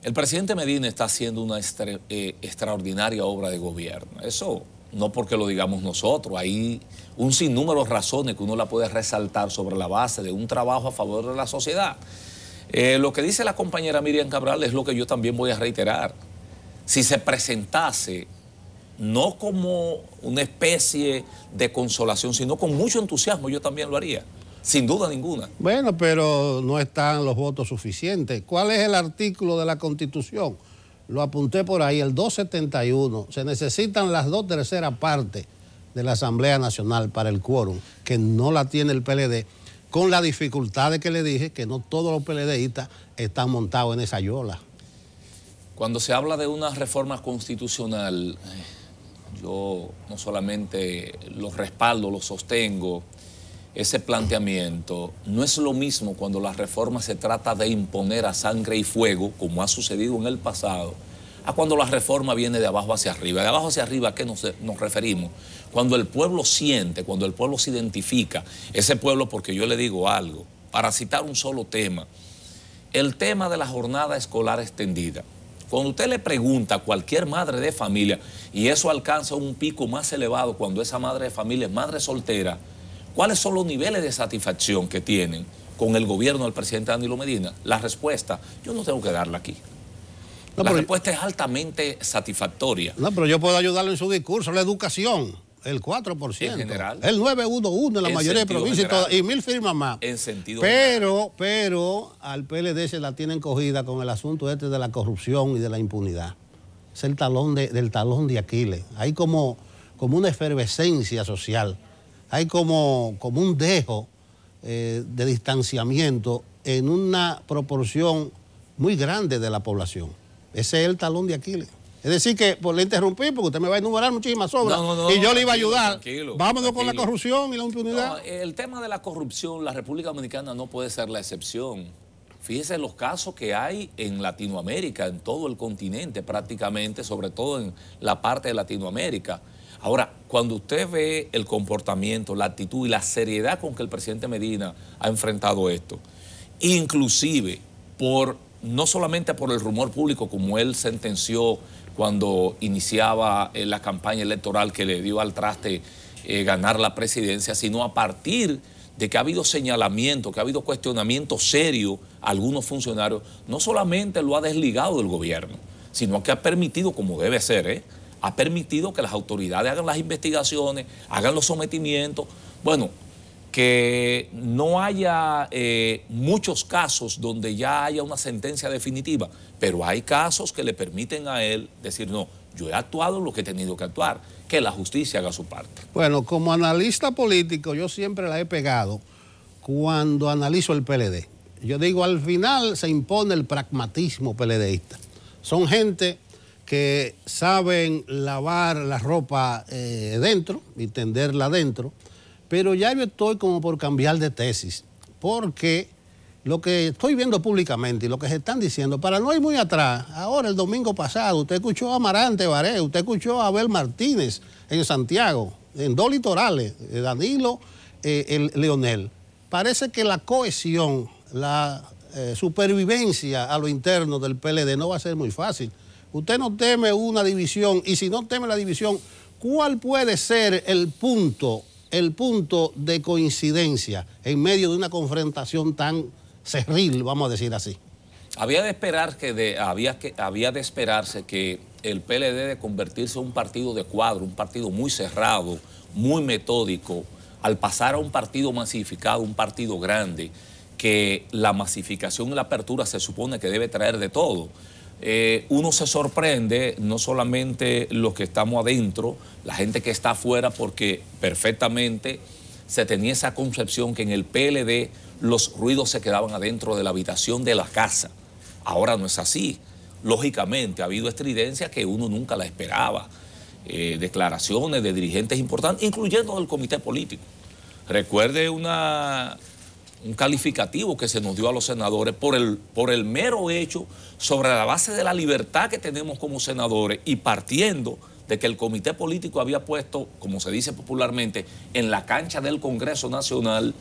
El presidente Medina está haciendo una extraordinaria obra de gobierno. Eso no porque lo digamos nosotros, hay un sinnúmero de razones que uno la puede resaltar sobre la base de un trabajo a favor de la sociedad. Lo que dice la compañera Miriam Cabral es lo que yo también voy a reiterar. Si se presentase, no como una especie de consolación, sino con mucho entusiasmo, yo también lo haría, sin duda ninguna. Bueno, pero no están los votos suficientes. ¿Cuál es el artículo de la Constitución? Lo apunté por ahí, el 271. Se necesitan las 2/3 partes de la Asamblea Nacional para el quórum, que no la tiene el PLD, con la dificultad de que le dije que no todos los PLDistas están montados en esa yola. Cuando se habla de una reforma constitucional, yo no solamente lo respaldo, lo sostengo, ese planteamiento. No es lo mismo cuando la reforma se trata de imponer a sangre y fuego, como ha sucedido en el pasado, a cuando la reforma viene de abajo hacia arriba. De abajo hacia arriba, ¿a qué nos referimos? Cuando el pueblo siente, cuando el pueblo se identifica, ese pueblo, porque yo le digo algo, para citar un solo tema, el tema de la jornada escolar extendida. Cuando usted le pregunta a cualquier madre de familia, y eso alcanza un pico más elevado cuando esa madre de familia es madre soltera, ¿cuáles son los niveles de satisfacción que tienen con el gobierno del presidente Danilo Medina? La respuesta, yo no tengo que darla aquí. La respuesta es altamente satisfactoria. No, pero yo puedo ayudarle en su discurso, la educación, el 4%. En general. El 911 en la mayoría de provincias y 1000 firmas más. En sentido pero al PLD se la tienen cogida con el asunto este de la corrupción y de la impunidad. Es el talón de Aquiles. Hay como una efervescencia social. Hay como un dejo de distanciamiento en una proporción muy grande de la población. Ese es el talón de Aquiles. Es decir que, le interrumpí porque usted me va a enumerar muchísimas obras y yo le iba a ayudar. Vámonos con la corrupción y la impunidad. No, el tema de la corrupción, la República Dominicana no puede ser la excepción. Fíjese los casos que hay en Latinoamérica, en todo el continente prácticamente, sobre todo en la parte de Latinoamérica. Ahora, cuando usted ve el comportamiento, la actitud y la seriedad con que el presidente Medina ha enfrentado esto, inclusive no solamente por el rumor público, como él sentenció cuando iniciaba la campaña electoral que le dio al traste ganar la presidencia, sino a partir de que ha habido señalamiento, que ha habido cuestionamiento serio a algunos funcionarios, no solamente lo ha desligado del gobierno, sino que ha permitido, como debe ser, ha permitido que las autoridades hagan las investigaciones, hagan los sometimientos. Bueno, que no haya muchos casos donde ya haya una sentencia definitiva, pero hay casos que le permiten a él decir, no, yo he actuado lo que he tenido que actuar, que la justicia haga su parte. Bueno, como analista político, yo siempre la he pegado cuando analizo el PLD. Yo digo, al final se impone el pragmatismo PLDista. Son gente que saben lavar la ropa dentro y tenderla dentro, pero ya yo estoy como por cambiar de tesis, porque lo que estoy viendo públicamente y lo que se están diciendo, para no ir muy atrás, ahora el domingo pasado, usted escuchó a Amarante Baré, usted escuchó a Abel Martínez en Santiago, en 2 litorales, Danilo, Leonel. Parece que la cohesión, la supervivencia a lo interno del PLD no va a ser muy fácil. Usted no teme una división, y si no teme la división, ¿cuál puede ser el punto de coincidencia en medio de una confrontación tan cerril, vamos a decir así? Había de esperarse que el PLD, de convertirse en un partido de cuadro, un partido muy cerrado, muy metódico, al pasar a un partido masificado, un partido grande, que la masificación y la apertura se supone que debe traer de todo. uno se sorprende, no solamente los que estamos adentro, la gente que está afuera, porque perfectamente se tenía esa concepción que en el PLD los ruidos se quedaban adentro de la habitación de la casa. Ahora no es así. Lógicamente ha habido estridencias que uno nunca la esperaba, declaraciones de dirigentes importantes, incluyendo del comité político. Recuerde un calificativo que se nos dio a los senadores por el mero hecho, sobre la base de la libertad que tenemos como senadores y partiendo de que el comité político había puesto, como se dice popularmente, en la cancha del Congreso Nacional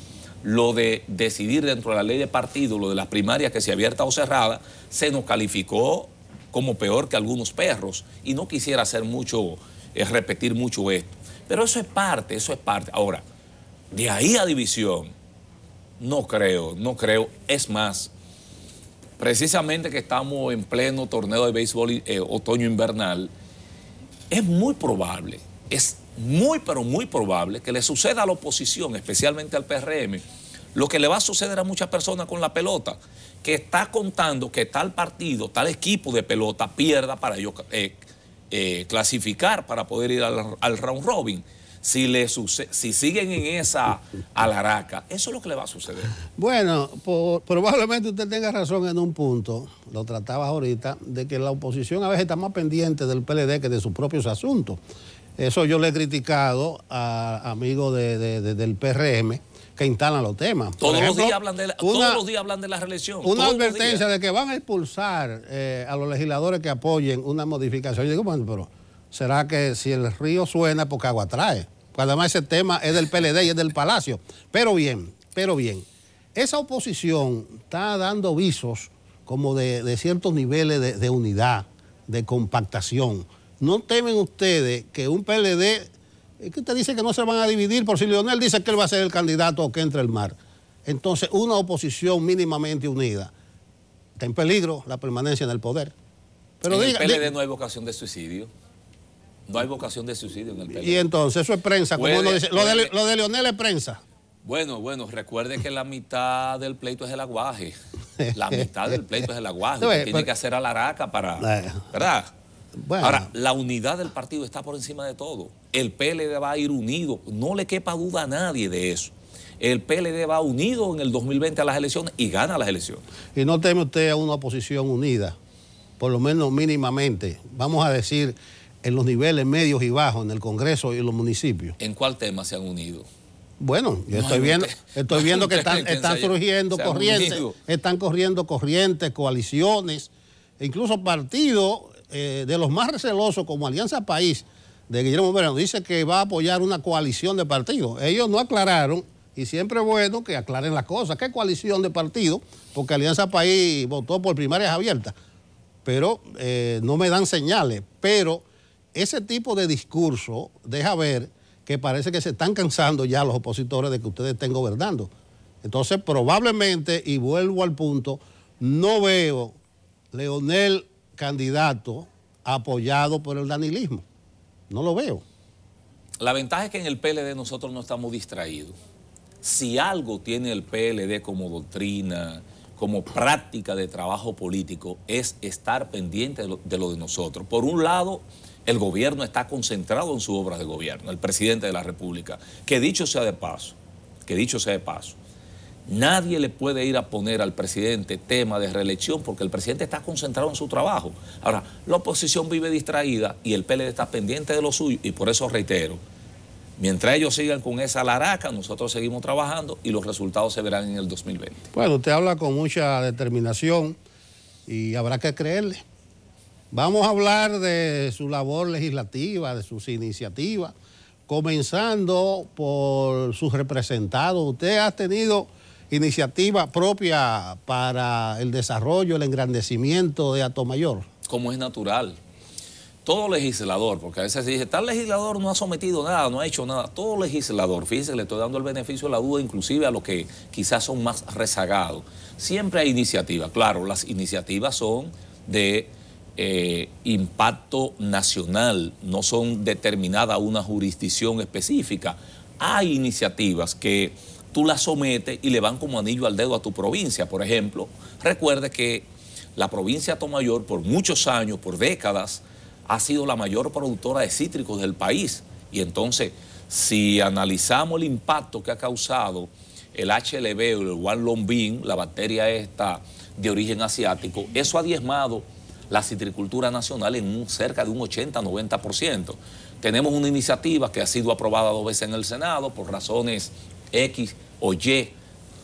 lo de decidir dentro de la ley de partido, lo de las primarias que sea abierta o cerrada, se nos calificó como peor que algunos perros y no quisiera hacer mucho, repetir mucho esto. Pero eso es parte, eso es parte. Ahora, de ahí a división, no creo. Es más, precisamente que estamos en pleno torneo de béisbol otoño-invernal, es muy probable, pero muy probable que le suceda a la oposición, especialmente al PRM, lo que le va a suceder a muchas personas con la pelota, que está contando que tal partido, tal equipo de pelota pierda para ellos clasificar para poder ir al round robin. Si siguen en esa alaraca, eso es lo que le va a suceder. Bueno, probablemente usted tenga razón en un punto, lo trataba ahorita, de que la oposición a veces está más pendiente del PLD que de sus propios asuntos. Eso yo le he criticado a amigos del PRM que instalan los temas. Todos los días hablan de la reelección. Una advertencia de que van a expulsar a los legisladores que apoyen una modificación. Yo digo, bueno, pero ¿será que si el río suena, porque agua trae? Porque además ese tema es del PLD y es del Palacio. Pero bien, esa oposición está dando visos como de ciertos niveles de unidad, de compactación. ¿No temen ustedes que un PLD, es que usted dice que no se van a dividir por si Leonel dice que él va a ser el candidato o que entre el mar? Entonces, una oposición mínimamente unida, está en peligro la permanencia en el poder. Pero en el PLD no hay vocación de suicidio. No hay vocación de suicidio en el PLD. Y entonces eso es prensa, como uno dice. Lo de Leonel es prensa. Bueno, recuerde que la mitad del pleito es el aguaje. La mitad del pleito es el aguaje. Usted tiene que hacer alaraca para... ¿Verdad? Bueno. Ahora, la unidad del partido está por encima de todo. El PLD va a ir unido. No le quepa duda a nadie de eso. El PLD va unido en el 2020 a las elecciones y gana las elecciones. ¿Y no teme usted a una oposición unida? Por lo menos mínimamente. Vamos a decir, en los niveles medios y bajos, en el Congreso y en los municipios. ¿En cuál tema se han unido? Bueno, yo estoy viendo que están surgiendo corrientes, están corriendo corrientes, coaliciones, e incluso partidos de los más recelosos como Alianza País de Guillermo Moreno dice que va a apoyar una coalición de partidos. Ellos no aclararon, y siempre es bueno que aclaren las cosas. ¿Qué coalición de partidos? Porque Alianza País votó por primarias abiertas, pero no me dan señales. Pero ese tipo de discurso deja ver que parece que se están cansando ya los opositores de que ustedes estén gobernando. Entonces, probablemente, y vuelvo al punto, no veo Leonel candidato apoyado por el danilismo. No lo veo. La ventaja es que en el PLD nosotros no estamos distraídos. Si algo tiene el PLD como doctrina, como práctica de trabajo político, es estar pendiente de lo de nosotros. Por un lado, el gobierno está concentrado en su obra de gobierno, el presidente de la República, que dicho sea de paso, nadie le puede ir a poner al presidente tema de reelección porque el presidente está concentrado en su trabajo. Ahora, la oposición vive distraída y el PLD está pendiente de lo suyo y por eso reitero, mientras ellos sigan con esa laraca, nosotros seguimos trabajando y los resultados se verán en el 2020. Bueno, usted habla con mucha determinación y habrá que creerle. Vamos a hablar de su labor legislativa, de sus iniciativas, comenzando por sus representados. Usted ha tenido iniciativa propia para el desarrollo, el engrandecimiento de Atomayor. Como es natural. Todo legislador, porque a veces se dice, tal legislador no ha sometido nada, no ha hecho nada. Todo legislador, fíjese, le estoy dando el beneficio de la duda, inclusive a los que quizás son más rezagados. Siempre hay iniciativas. Claro, las iniciativas son de impacto nacional, no son determinadas a una jurisdicción específica. Hay iniciativas que tú las sometes y le van como anillo al dedo a tu provincia. Por ejemplo, recuerde que la provincia de Atomayor por muchos años, por décadas, ha sido la mayor productora de cítricos del país. Y entonces, si analizamos el impacto que ha causado el HLB o el Huanglongbing, la bacteria esta de origen asiático, eso ha diezmado la citricultura nacional en cerca de un 80-90%. Tenemos una iniciativa que ha sido aprobada 2 veces en el Senado por razones X o Y,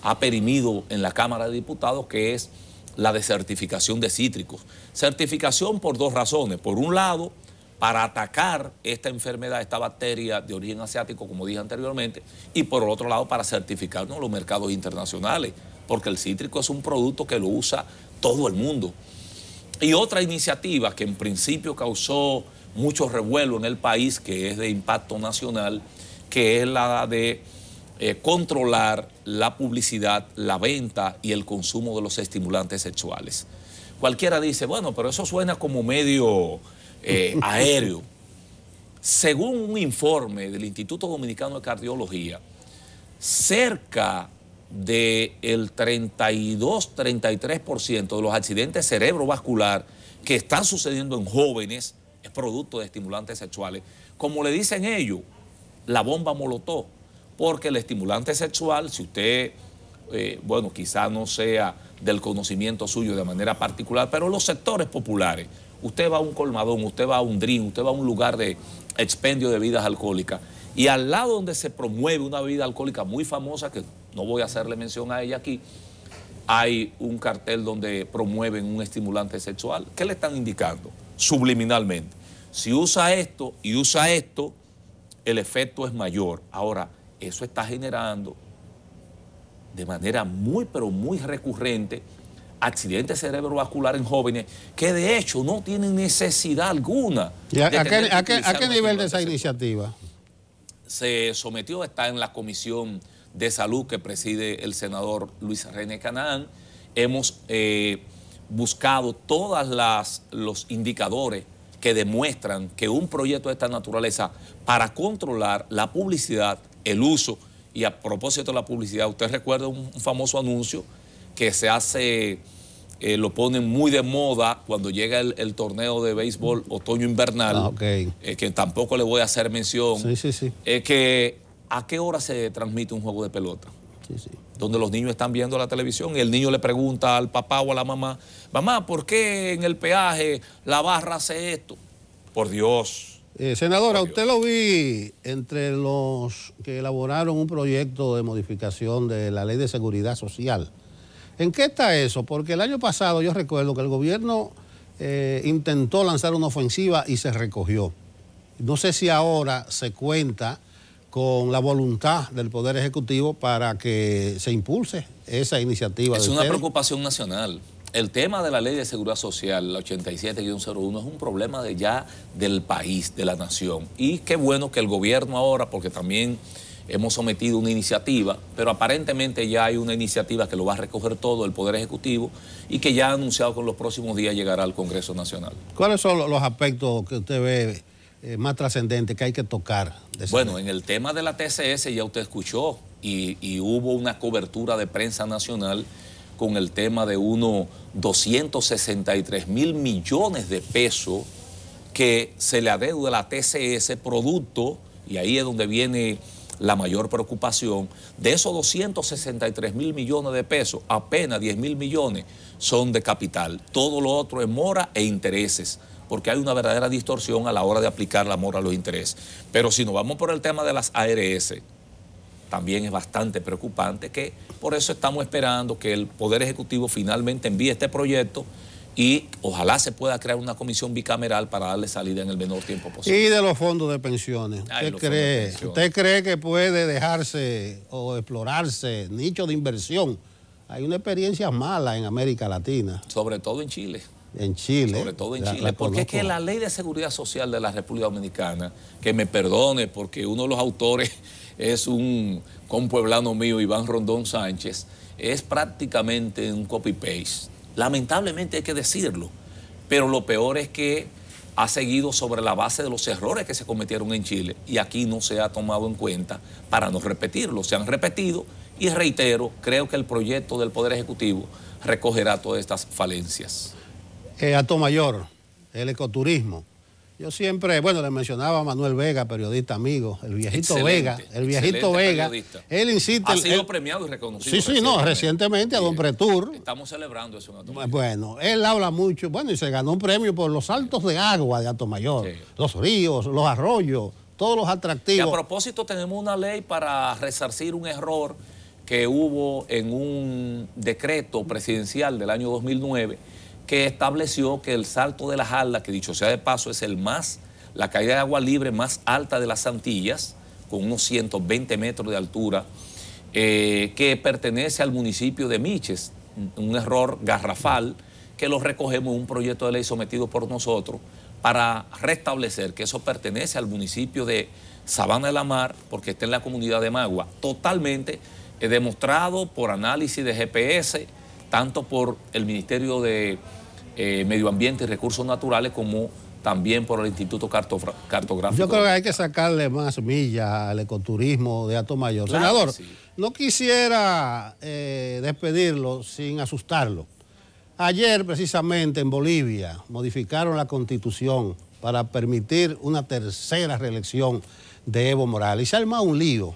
ha perimido en la Cámara de Diputados, que es la de certificación de cítricos. Certificación por 2 razones. Por un lado, para atacar esta enfermedad, esta bacteria de origen asiático, como dije anteriormente, y por el otro lado, para certificarnos en los mercados internacionales, porque el cítrico es un producto que lo usa todo el mundo. Y otra iniciativa que en principio causó mucho revuelo en el país, que es de impacto nacional, que es la de controlar la publicidad, la venta y el consumo de los estimulantes sexuales. Cualquiera dice, bueno, pero eso suena como medio aéreo. Según un informe del Instituto Dominicano de Cardiología, cerca del 32-33% de los accidentes cerebrovascular que están sucediendo en jóvenes es producto de estimulantes sexuales. Como le dicen ellos, la bomba molotov, porque el estimulante sexual, si usted, bueno, quizá no sea del conocimiento suyo de manera particular, pero los sectores populares, usted va a un colmadón, usted va a un drink, usted va a un lugar de expendio de bebidas alcohólicas, y al lado donde se promueve una bebida alcohólica muy famosa, que no voy a hacerle mención a ella aquí, hay un cartel donde promueven un estimulante sexual. ¿Qué le están indicando? Subliminalmente. Si usa esto y usa esto, el efecto es mayor. Ahora, eso está generando de manera muy, pero muy recurrente accidentes cerebrovasculares en jóvenes que de hecho no tienen necesidad alguna. ¿Y a qué nivel de esa iniciativa? Se sometió, está en la Comisión de Salud que preside el senador Luis René Canaán. Hemos buscado todos los indicadores que demuestran que un proyecto de esta naturaleza para controlar la publicidad, el uso, y a propósito de la publicidad, usted recuerda un famoso anuncio que se hace, lo ponen muy de moda cuando llega el torneo de béisbol otoño-invernal, que tampoco le voy a hacer mención, que ¿a qué hora se transmite un juego de pelota? Donde los niños están viendo la televisión y el niño le pregunta al papá o a la mamá, mamá, ¿por qué en el peaje la barra hace esto? Por Dios. Senadora, usted lo vi entre los que elaboraron un proyecto de modificación de la Ley de Seguridad Social. ¿En qué está eso? Porque el año pasado yo recuerdo que el gobierno intentó lanzar una ofensiva y se recogió. No sé si ahora se cuenta con la voluntad del Poder Ejecutivo para que se impulse esa iniciativa. Es una preocupación nacional. El tema de la Ley de Seguridad Social, la 87-01, es un problema del país, de la nación. Y qué bueno que el gobierno ahora, porque también hemos sometido una iniciativa, pero aparentemente ya hay una iniciativa que lo va a recoger todo el Poder Ejecutivo y que ya ha anunciado que en los próximos días llegará al Congreso Nacional. ¿Cuáles son los aspectos que usted ve más trascendentes que hay que tocar? Bueno, en el tema de la TCS ya usted escuchó y hubo una cobertura de prensa nacional con el tema de unos 263 mil millones de pesos que se le adeuda a la TCS producto, y ahí es donde viene la mayor preocupación. De esos 263 mil millones de pesos, apenas 10 mil millones son de capital. Todo lo otro es mora e intereses, porque hay una verdadera distorsión a la hora de aplicar la mora a los intereses. Pero si nos vamos por el tema de las ARS, también es bastante preocupante, que por eso estamos esperando que el Poder Ejecutivo finalmente envíe este proyecto y ojalá se pueda crear una comisión bicameral para darle salida en el menor tiempo posible. Y de los fondos de pensiones, ¿usted cree que puede dejarse o explorarse nicho de inversión? Hay una experiencia mala en América Latina. Sobre todo en Chile. En Chile. Sobre todo en Chile, porque es que la Ley de Seguridad Social de la República Dominicana, que me perdone porque uno de los autores es un compueblano mío, Iván Rondón Sánchez, es prácticamente un copy-paste. Lamentablemente hay que decirlo, pero lo peor es que ha seguido sobre la base de los errores que se cometieron en Chile y aquí no se ha tomado en cuenta para no repetirlo. Se han repetido y reitero, creo que el proyecto del Poder Ejecutivo recogerá todas estas falencias. Atomayor, el ecoturismo. Yo siempre, bueno, le mencionaba a Manuel Vega, periodista amigo, el viejito Vega, periodista. Él insiste. Ha sido premiado y reconocido. Sí, recientemente a Don Pretur. Estamos celebrando eso en Atomayor. Bueno, él habla mucho, bueno, y se ganó un premio por los saltos de agua de Atomayor, los ríos, los arroyos, todos los atractivos. Y a propósito, tenemos una ley para resarcir un error que hubo en un decreto presidencial del año 2009 que estableció que el Salto de la Jarla, que dicho sea de paso es la caída de agua libre más alta de las Antillas, con unos 120 metros de altura, que pertenece al municipio de Miches, un error garrafal que lo recogemos en un proyecto de ley sometido por nosotros para restablecer que eso pertenece al municipio de Sabana de la Mar, porque está en la comunidad de Magua, totalmente demostrado por análisis de GPS, tanto por el Ministerio de Medio Ambiente y Recursos Naturales como también por el Instituto Cartográfico. Yo creo que hay que sacarle más millas al ecoturismo de Atomayor. Claro, Senador, sí. No quisiera despedirlo sin asustarlo. Ayer, precisamente, en Bolivia, modificaron la Constitución para permitir una tercera reelección de Evo Morales. Y se ha armado un lío.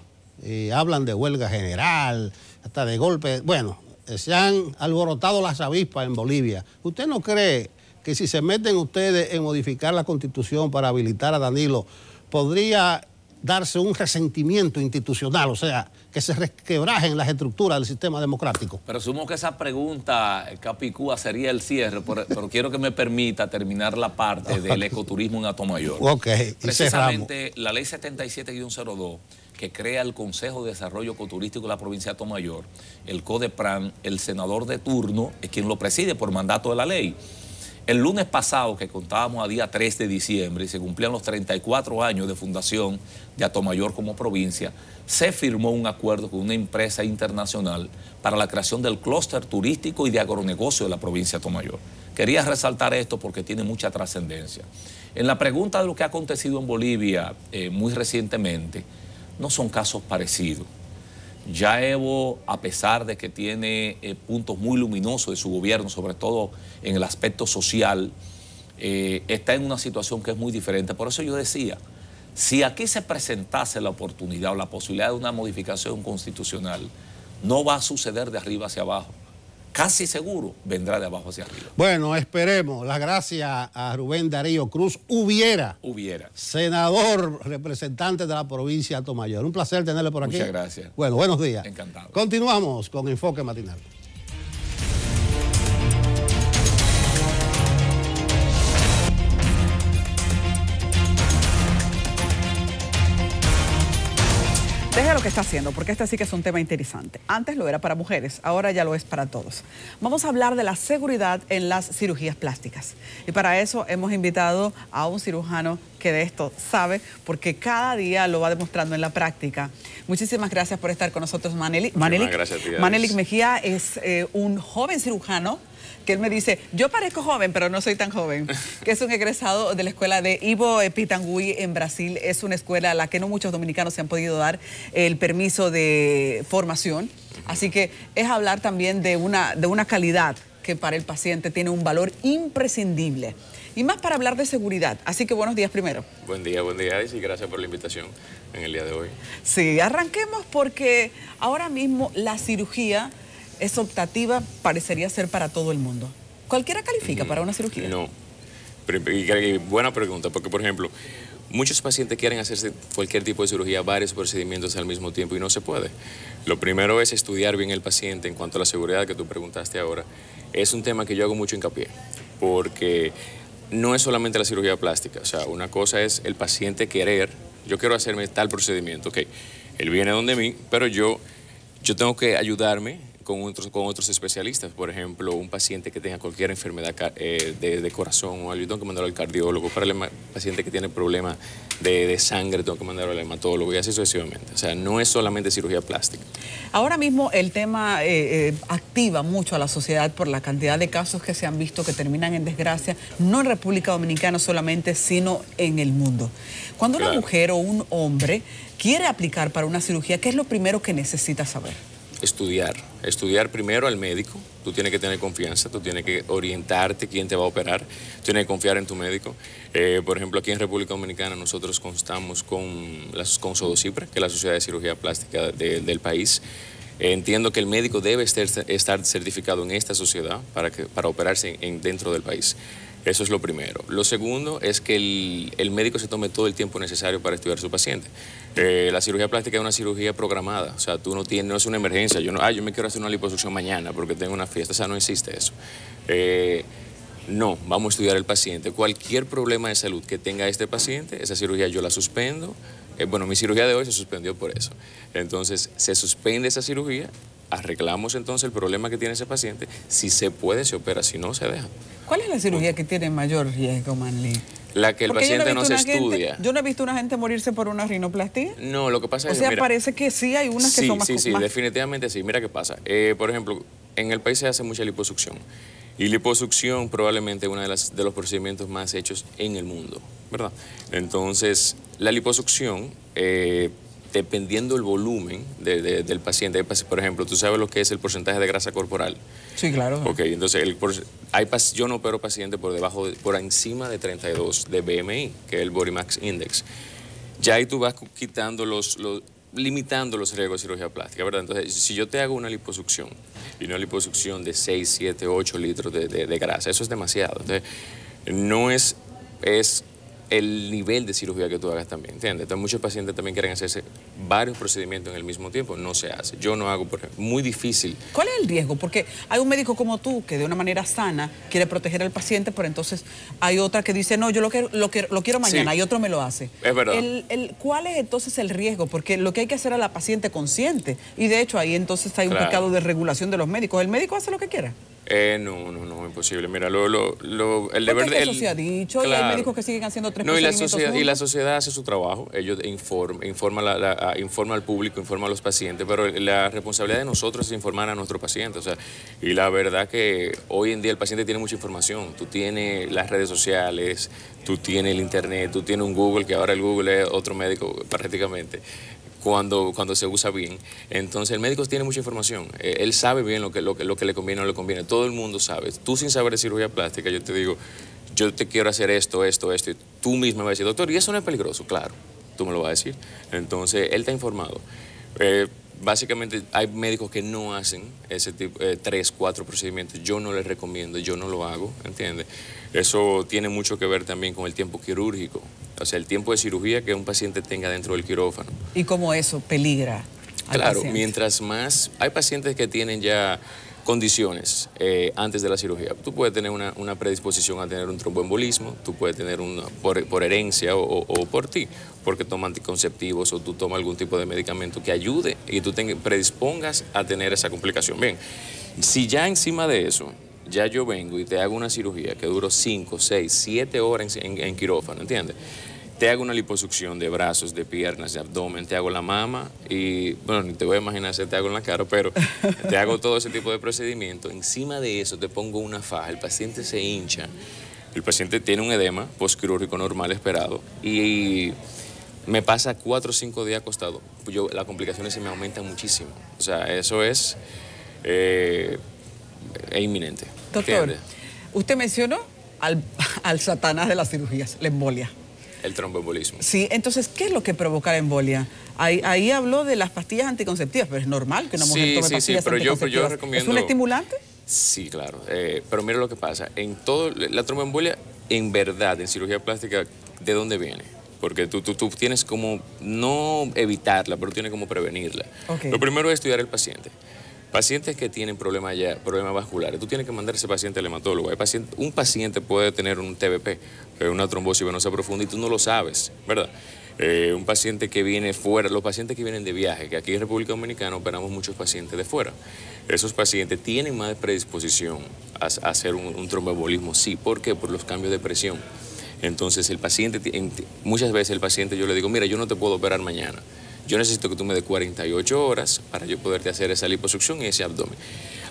Hablan de huelga general, hasta de golpe. Bueno, se han alborotado las avispas en Bolivia. ¿Usted no cree que si se meten ustedes en modificar la Constitución para habilitar a Danilo, podría darse un resentimiento institucional, o sea, que se resquebrajen las estructuras del sistema democrático? Presumo que esa pregunta, Capicúa, sería el cierre, pero quiero que me permita terminar la parte del ecoturismo en Atomayor. Ok, precisamente la ley 77-02, que crea el Consejo de Desarrollo Ecoturístico de la provincia de Atomayor, el CODEPRAN, el senador de turno es quien lo preside por mandato de la ley. El lunes pasado, que contábamos a día 3 de diciembre y se cumplían los 34 años de fundación de Atomayor como provincia, se firmó un acuerdo con una empresa internacional para la creación del clúster turístico y de agronegocio de la provincia de Atomayor. Quería resaltar esto porque tiene mucha trascendencia. En la pregunta de lo que ha acontecido en Bolivia muy recientemente, no son casos parecidos. Ya Evo, a pesar de que tiene puntos muy luminosos de su gobierno, sobre todo en el aspecto social, está en una situación que es muy diferente. Por eso yo decía, si aquí se presentase la oportunidad o la posibilidad de una modificación constitucional, no va a suceder de arriba hacia abajo. Casi seguro vendrá de abajo hacia arriba. Bueno, esperemos. Las gracias a Rubén Darío Cruz Hubiera. Senador, representante de la provincia de Atomayor. Un placer tenerle por aquí. Muchas gracias. Bueno, buenos días. Encantado. Continuamos con Enfoque Matinal. Deje lo que está haciendo, porque este sí que es un tema interesante. Antes lo era para mujeres, ahora ya lo es para todos. Vamos a hablar de la seguridad en las cirugías plásticas. Y para eso hemos invitado a un cirujano que de esto sabe, porque cada día lo va demostrando en la práctica. Muchísimas gracias por estar con nosotros, Manelik. Manelik Mejía es un joven cirujano que él me dice, yo parezco joven, pero no soy tan joven, que es un egresado de la escuela de Ivo Pitangui en Brasil. Es una escuela a la que no muchos dominicanos se han podido dar el permiso de formación. Así que es hablar también de una calidad que para el paciente tiene un valor imprescindible. Y más para hablar de seguridad. Así que buenos días primero. Buen día, y gracias por la invitación en el día de hoy. Sí, arranquemos porque ahora mismo la cirugía es optativa, parecería ser para todo el mundo. ¿Cualquiera califica para una cirugía? No. Y buena pregunta, porque por ejemplo, muchos pacientes quieren hacerse cualquier tipo de cirugía, varios procedimientos al mismo tiempo y no se puede. Lo primero es estudiar bien el paciente en cuanto a la seguridad que tú preguntaste ahora. Es un tema que yo hago mucho hincapié, porque no es solamente la cirugía plástica. O sea, una cosa es el paciente querer, yo quiero hacerme tal procedimiento, ok, él viene donde mí, pero yo tengo que ayudarme con otros especialistas. Por ejemplo, un paciente que tenga cualquier enfermedad de corazón o algo, yo tengo que mandarlo al cardiólogo. Para el paciente que tiene problemas de sangre, tengo que mandarlo al hematólogo y así sucesivamente. O sea, no es solamente cirugía plástica. Ahora mismo el tema activa mucho a la sociedad por la cantidad de casos que se han visto que terminan en desgracia, no en República Dominicana solamente, sino en el mundo. Cuando una mujer o un hombre quiere aplicar para una cirugía, ¿qué es lo primero que necesita saber? estudiar. Estudiar primero al médico, tú tienes que tener confianza, tú tienes que orientarte quién te va a operar, tienes que confiar en tu médico. Por ejemplo, aquí en República Dominicana nosotros constamos con SODOCIPRE, que es la Sociedad de Cirugía Plástica del país. Entiendo que el médico debe estar certificado en esta sociedad para operarse dentro del país. Eso es lo primero. Lo segundo es que el médico se tome todo el tiempo necesario para estudiar a su paciente. La cirugía plástica es una cirugía programada, o sea, tú no es una emergencia. Yo me quiero hacer una liposucción mañana porque tengo una fiesta, o sea, no existe eso. No, vamos a estudiar al paciente. Cualquier problema de salud que tenga este paciente, esa cirugía yo la suspendo. Bueno, mi cirugía de hoy se suspendió por eso. Entonces, se suspende esa cirugía, arreglamos entonces el problema que tiene ese paciente. Si se puede, se opera, si no, se deja. ¿Cuál es la cirugía que tiene mayor riesgo, Manly? La que el paciente no se estudia. Yo no he visto una gente morirse por una rinoplastia. No, lo que pasa es que... O sea, parece que sí hay unas que son más... Sí, definitivamente sí. Mira qué pasa. Por ejemplo, en el país se hace mucha liposucción. Y liposucción probablemente es uno de los procedimientos más hechos en el mundo, ¿verdad? Entonces, la liposucción, dependiendo del volumen del paciente, por ejemplo, ¿tú sabes lo que es el porcentaje de grasa corporal? Sí, claro. Ok, entonces yo no opero pacientes por encima de 32 de BMI, que es el Body Mass Index. Ya ahí tú vas quitando limitando los riesgos de cirugía plástica, ¿verdad? Entonces, si yo te hago una liposucción, y una liposucción de 6, 7, 8 litros de grasa, eso es demasiado. Entonces, no es el nivel de cirugía que tú hagas también, ¿entiendes? Entonces, muchos pacientes también quieren hacerse varios procedimientos en el mismo tiempo, no se hace. Yo no hago, por ejemplo, muy difícil. ¿Cuál es el riesgo? Porque hay un médico como tú que de una manera sana quiere proteger al paciente, pero entonces hay otra que dice, no, yo lo quiero mañana, sí, y otro me lo hace. Es verdad. ¿Cuál es entonces el riesgo? Porque lo que hay que hacer a la paciente consciente, y de hecho ahí entonces hay un pecado de regulación de los médicos. ¿El médico hace lo que quiera? No, imposible. Mira, el deber de... Eso se ha dicho, claro. Y hay médicos que siguen haciendo 3 procedimientos y la sociedad hace su trabajo, ellos informa al público, informa a los pacientes, pero la responsabilidad de nosotros es informar a nuestro paciente, o sea, y la verdad que hoy en día el paciente tiene mucha información, tú tienes las redes sociales, tú tienes el internet, tú tienes un Google, que ahora el Google es otro médico prácticamente. Cuando se usa bien. Entonces el médico tiene mucha información, él sabe bien lo que le conviene o no le conviene, todo el mundo sabe. Tú sin saber de cirugía plástica, yo te digo, yo te quiero hacer esto, y tú mismo me vas a decir, doctor, ¿y eso no es peligroso? Claro, tú me lo vas a decir. Entonces él está informado. Básicamente hay médicos que no hacen ese tipo, 3, 4 procedimientos, yo no les recomiendo, yo no lo hago, ¿entiendes? Eso tiene mucho que ver también con el tiempo quirúrgico, o sea, el tiempo de cirugía que un paciente tenga dentro del quirófano. ¿Y cómo eso peligra al paciente? Mientras más, hay pacientes que tienen ya condiciones antes de la cirugía. Tú puedes tener una predisposición a tener un tromboembolismo, tú puedes tener por herencia o por ti, porque tomas anticonceptivos o tú tomas algún tipo de medicamento que ayude y tú te predispongas a tener esa complicación. Bien, si ya encima de eso, ya yo vengo y te hago una cirugía que duró 5, 6, 7 horas en quirófano, ¿entiendes? Te hago una liposucción de brazos, de piernas, de abdomen, te hago la mama y, bueno, ni te voy a imaginar si te hago en la cara, pero te hago todo ese tipo de procedimiento. Encima de eso te pongo una faja, el paciente se hincha, el paciente tiene un edema postquirúrgico normal esperado y me pasa 4 o 5 días acostado. Las complicaciones se me aumentan muchísimo. O sea, eso es inminente. Doctor, ¿entiendes? Usted mencionó al satanás de las cirugías, la embolia. El tromboembolismo. Sí, entonces, ¿qué es lo que provoca la embolia? Ahí habló de las pastillas anticonceptivas, pero es normal que una mujer tome pastillas anticonceptivas. Yo recomiendo... ¿Es un estimulante? Sí, claro. Pero mira lo que pasa. La tromboembolia, en verdad, en cirugía plástica, ¿de dónde viene? Porque tú tienes como, no evitarla, pero tienes como prevenirla. Okay. Lo primero es estudiar al paciente. Pacientes que tienen problemas vasculares, tú tienes que mandar a ese paciente al hematólogo. Un paciente puede tener un TBP, una trombosis venosa profunda, y tú no lo sabes, ¿verdad? Un paciente que viene fuera, los pacientes que vienen de viaje, que aquí en República Dominicana operamos muchos pacientes de fuera. Esos pacientes tienen más predisposición a hacer un tromboembolismo, sí. ¿Por qué? Por los cambios de presión. Entonces el paciente, muchas veces el paciente yo le digo, mira, yo no te puedo operar mañana. Yo necesito que tú me des 48 horas para yo poderte hacer esa liposucción y ese abdomen.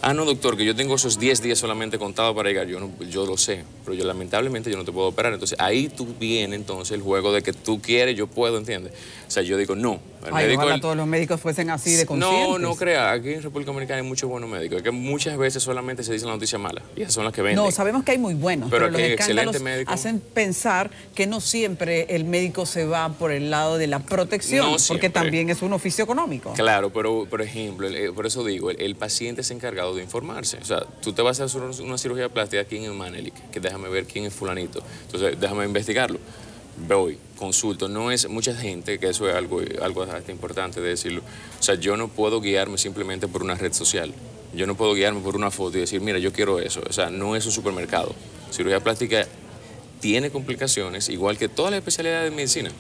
Ah, no, doctor, que yo tengo esos 10 días solamente contados para llegar. Yo lo sé, pero lamentablemente yo no te puedo operar. Entonces, ahí tú viene entonces el juego de que tú quieres, yo puedo, ¿entiendes? O sea, yo digo, no, Ojalá todos los médicos fuesen así de conscientes. No crea, aquí en República Dominicana hay muchos buenos médicos, es que muchas veces solamente se dice la noticia mala, y esas son las que venden. No, sabemos que hay muy buenos, pero los escándalos médicos hacen pensar que no siempre el médico se va por el lado de la protección, porque también es un oficio económico. Claro, pero por ejemplo, por eso digo, el paciente es encargado de informarse. O sea, tú te vas a hacer una cirugía plástica aquí en Manelik, que déjame ver quién es fulanito, entonces déjame investigarlo. Voy, consulto, no es mucha gente, que eso es algo hasta importante de decirlo. O sea, yo no puedo guiarme simplemente por una red social. Yo no puedo guiarme por una foto y decir, mira, yo quiero eso. O sea, no es un supermercado. Cirugía plástica tiene complicaciones, igual que todas las especialidades de medicina.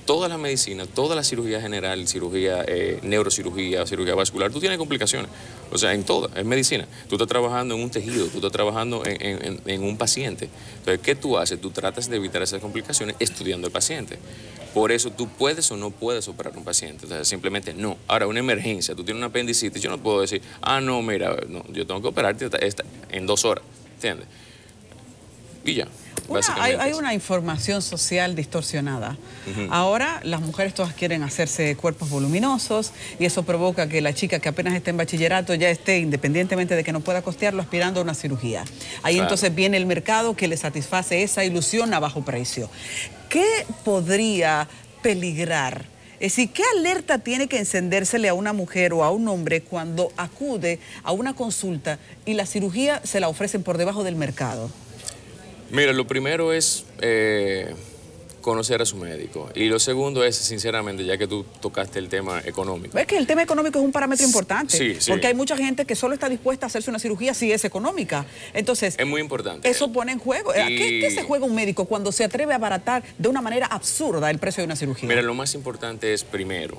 Toda la medicina, toda la cirugía general, cirugía, neurocirugía, cirugía vascular, tú tienes complicaciones. O sea, en toda, es medicina. Tú estás trabajando en un tejido, tú estás trabajando en un paciente. Entonces, ¿qué tú haces? Tú tratas de evitar esas complicaciones estudiando al paciente. Por eso tú puedes o no puedes operar a un paciente. O sea, simplemente no. Ahora, una emergencia, tú tienes una apendicitis, yo no puedo decir, no, mira, no, yo tengo que operarte en 2 horas, ¿entiendes? Y ya. Hay una información social distorsionada. Ahora las mujeres todas quieren hacerse cuerpos voluminosos y eso provoca que la chica que apenas esté en bachillerato ya esté, independientemente de que no pueda costearlo, aspirando a una cirugía. Ahí entonces viene el mercado que le satisface esa ilusión a bajo precio. ¿Qué podría peligrar? Es decir, ¿qué alerta tiene que encendérsele a una mujer o a un hombre cuando acude a una consulta y la cirugía se la ofrecen por debajo del mercado? Mira, lo primero es conocer a su médico. Y lo segundo es, sinceramente, ya que tú tocaste el tema económico. Es que el tema económico es un parámetro importante. Sí. Porque hay mucha gente que solo está dispuesta a hacerse una cirugía si es económica. Entonces, es muy importante. Eso pone en juego. ¿Qué se juega un médico cuando se atreve a abaratar de una manera absurda el precio de una cirugía? Mira, lo más importante es primero,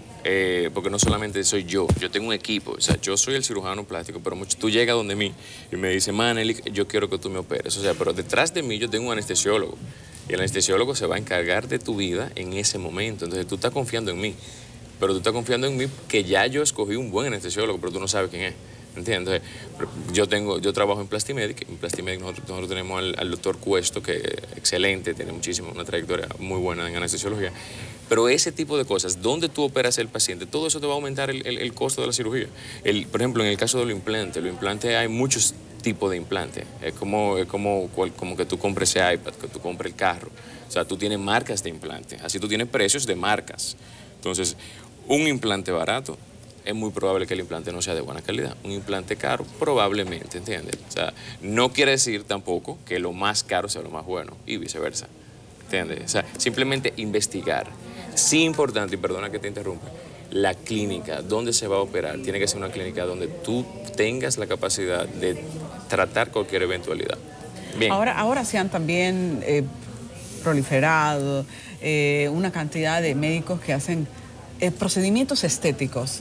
porque no solamente soy yo tengo un equipo. O sea, yo soy el cirujano plástico, pero tú llegas donde mí y me dices, Manelik, yo quiero que tú me operes. O sea, pero detrás de mí yo tengo un anestesiólogo. Y el anestesiólogo se va a encargar de tu vida en ese momento. Entonces tú estás confiando en mí. Pero tú estás confiando en mí que ya yo escogí un buen anestesiólogo, pero tú no sabes quién es. ¿Entiendes? Entonces, yo trabajo en Plastimedic. En Plastimedic nosotros tenemos al doctor Cuesto, que es excelente, tiene una trayectoria muy buena en anestesiología. Pero ese tipo de cosas, donde tú operas el paciente, todo eso te va a aumentar el costo de la cirugía. Por ejemplo, en el caso de los implantes hay muchos tipos de implantes. Es como que tú compres ese iPad, que tú compres el carro. O sea, tú tienes marcas de implantes. Así tú tienes precios de marcas. Entonces, un implante barato, es muy probable que el implante no sea de buena calidad. Un implante caro, probablemente, ¿entiendes? O sea, no quiere decir tampoco que lo más caro sea lo más bueno y viceversa, ¿entiendes? O sea, simplemente investigar. Sí, importante, y perdona que te interrumpa, la clínica donde se va a operar tiene que ser una clínica donde tú tengas la capacidad de tratar cualquier eventualidad. Bien. Ahora se han también proliferado una cantidad de médicos que hacen procedimientos estéticos.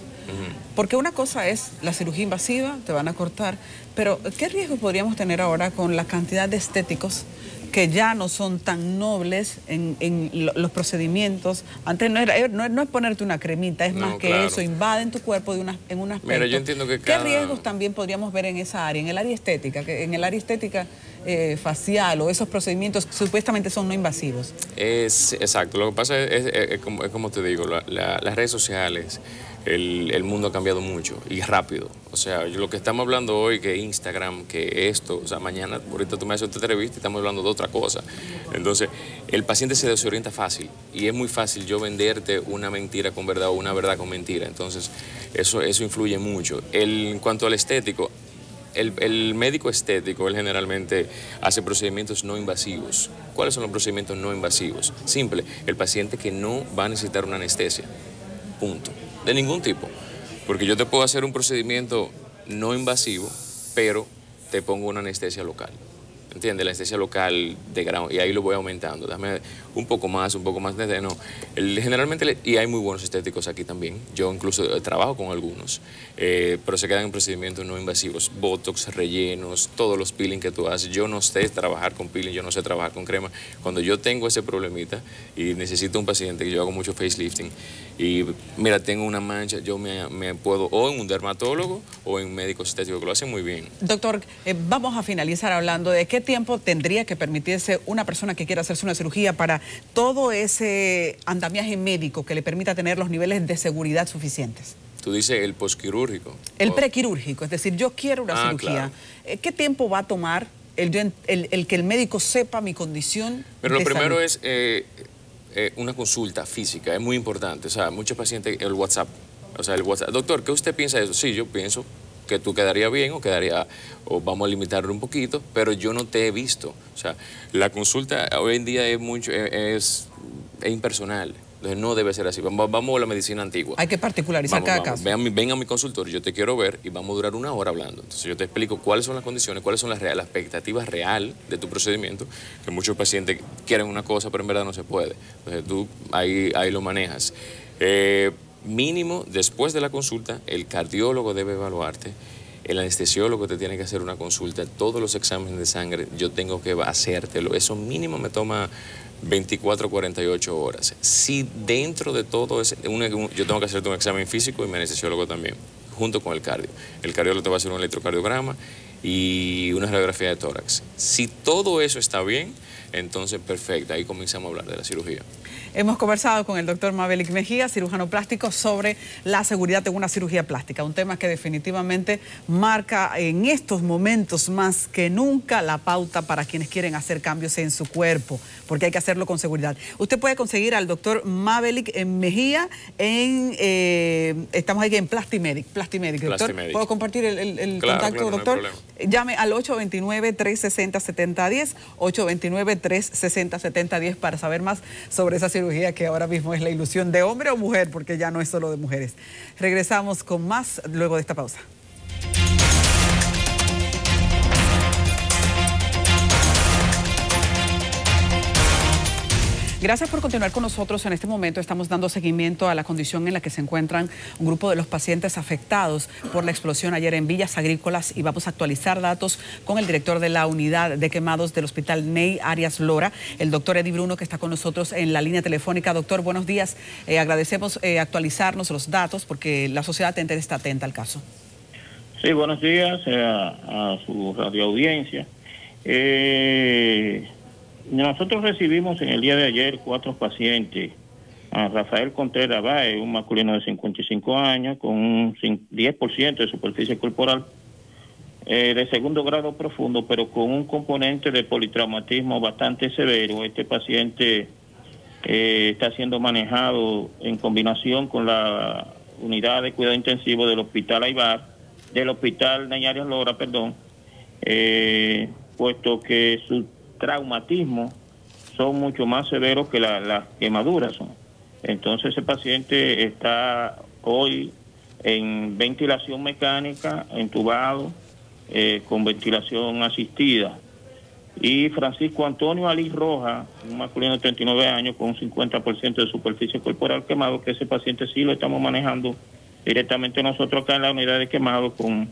Porque una cosa es la cirugía invasiva, te van a cortar, pero ¿qué riesgo podríamos tener ahora con la cantidad de estéticos que ya no son tan nobles en los procedimientos? Antes no es ponerte una cremita, es más que eso, invaden tu cuerpo en un aspecto. Mira, yo entiendo que ¿Qué riesgos también podríamos ver en esa área, en el área estética, facial o esos procedimientos que supuestamente son no invasivos? Exacto, lo que pasa es como te digo, las redes sociales, el mundo ha cambiado mucho y rápido. O sea, lo que estamos hablando hoy, que Instagram, que esto, o sea, mañana, ahorita tú me haces otra entrevista y estamos hablando de otra cosa. Entonces, el paciente se desorienta fácil y es muy fácil yo venderte una mentira con verdad o una verdad con mentira. Entonces, eso influye mucho. En cuanto al estético, el médico estético, él generalmente hace procedimientos no invasivos. ¿Cuáles son los procedimientos no invasivos? Simple, el paciente que no va a necesitar una anestesia, punto. De ningún tipo, porque yo te puedo hacer un procedimiento no invasivo, pero te pongo una anestesia local. ¿Entiendes? La anestesia local de grado, y ahí lo voy aumentando. Dame un poco más, no. Generalmente, y hay muy buenos estéticos aquí también. Yo incluso trabajo con algunos, pero se quedan en procedimientos no invasivos. Botox, rellenos, todos los peeling que tú haces. Yo no sé trabajar con peeling, yo no sé trabajar con crema. Cuando yo tengo ese problemita y necesito un paciente, que yo hago mucho facelifting, y mira, tengo una mancha, yo me puedo o en un dermatólogo o en un médico estético, que lo hacen muy bien. Doctor, vamos a finalizar hablando de qué tiempo tendría que permitirse una persona que quiera hacerse una cirugía para todo ese andamiaje médico que le permita tener los niveles de seguridad suficientes? Tú dices el posquirúrgico. El prequirúrgico, es decir, yo quiero una cirugía. Claro. ¿Qué tiempo va a tomar el que el médico sepa mi condición? Pero lo primero es una consulta física, es muy importante. O sea, muchos pacientes, el WhatsApp. Doctor, ¿qué usted piensa de eso? Sí, yo pienso que tú quedaría bien o vamos a limitarlo un poquito, pero yo no te he visto. O sea, la consulta hoy en día es impersonal. Entonces no debe ser así. Vamos a la medicina antigua. Hay que particularizar cada caso. Ven a mi consultorio, yo te quiero ver y vamos a durar 1 hora hablando. Entonces yo te explico cuáles son las condiciones, cuáles son las expectativas real de tu procedimiento, que muchos pacientes quieren una cosa, pero en verdad no se puede. Entonces tú ahí lo manejas. Mínimo, después de la consulta, el cardiólogo debe evaluarte, el anestesiólogo te tiene que hacer una consulta, todos los exámenes de sangre yo tengo que hacértelo. Eso mínimo me toma 24 48 horas. Si dentro de todo yo tengo que hacerte un examen físico y mi anestesiólogo también, junto con el cardio. El cardiólogo te va a hacer un electrocardiograma y una radiografía de tórax. Si todo eso está bien, entonces perfecto, ahí comenzamos a hablar de la cirugía. Hemos conversado con el doctor Mavelic Mejía, cirujano plástico, sobre la seguridad de una cirugía plástica, un tema que definitivamente marca en estos momentos más que nunca la pauta para quienes quieren hacer cambios en su cuerpo, porque hay que hacerlo con seguridad. Usted puede conseguir al doctor Mavelic Mejía estamos aquí en Plastimedic. Doctor, ¿puedo compartir el contacto, doctor? No llame al 829-360-7010, 829-360-7010 para saber más sobre esa cirugía que ahora mismo es la ilusión de hombre o mujer, porque ya no es solo de mujeres. Regresamos con más luego de esta pausa. Gracias por continuar con nosotros. En este momento estamos dando seguimiento a la condición en la que se encuentran un grupo de los pacientes afectados por la explosión ayer en Villas Agrícolas y vamos a actualizar datos con el director de la unidad de quemados del Hospital Ney Arias Lora, el doctor Eddie Bruno, que está con nosotros en la línea telefónica. Doctor, buenos días. Agradecemos actualizarnos los datos porque la sociedad entera está atenta al caso. Sí, buenos días a su radioaudiencia. Nosotros recibimos en el día de ayer 4 pacientes. A Rafael Contreras Baez, un masculino de 55 años, con un 10% de superficie corporal, de segundo grado profundo, pero con un componente de politraumatismo bastante severo. Este paciente está siendo manejado en combinación con la unidad de cuidado intensivo del Hospital Aybar, del Hospital Ney Arias Lora, puesto que su traumatismos son mucho más severos que las quemaduras son. Entonces ese paciente está hoy en ventilación mecánica, entubado, con ventilación asistida. Y Francisco Antonio Alí Roja, un masculino de 39 años con un 50% de superficie corporal quemado, que ese paciente sí lo estamos manejando directamente nosotros acá en la unidad de quemado con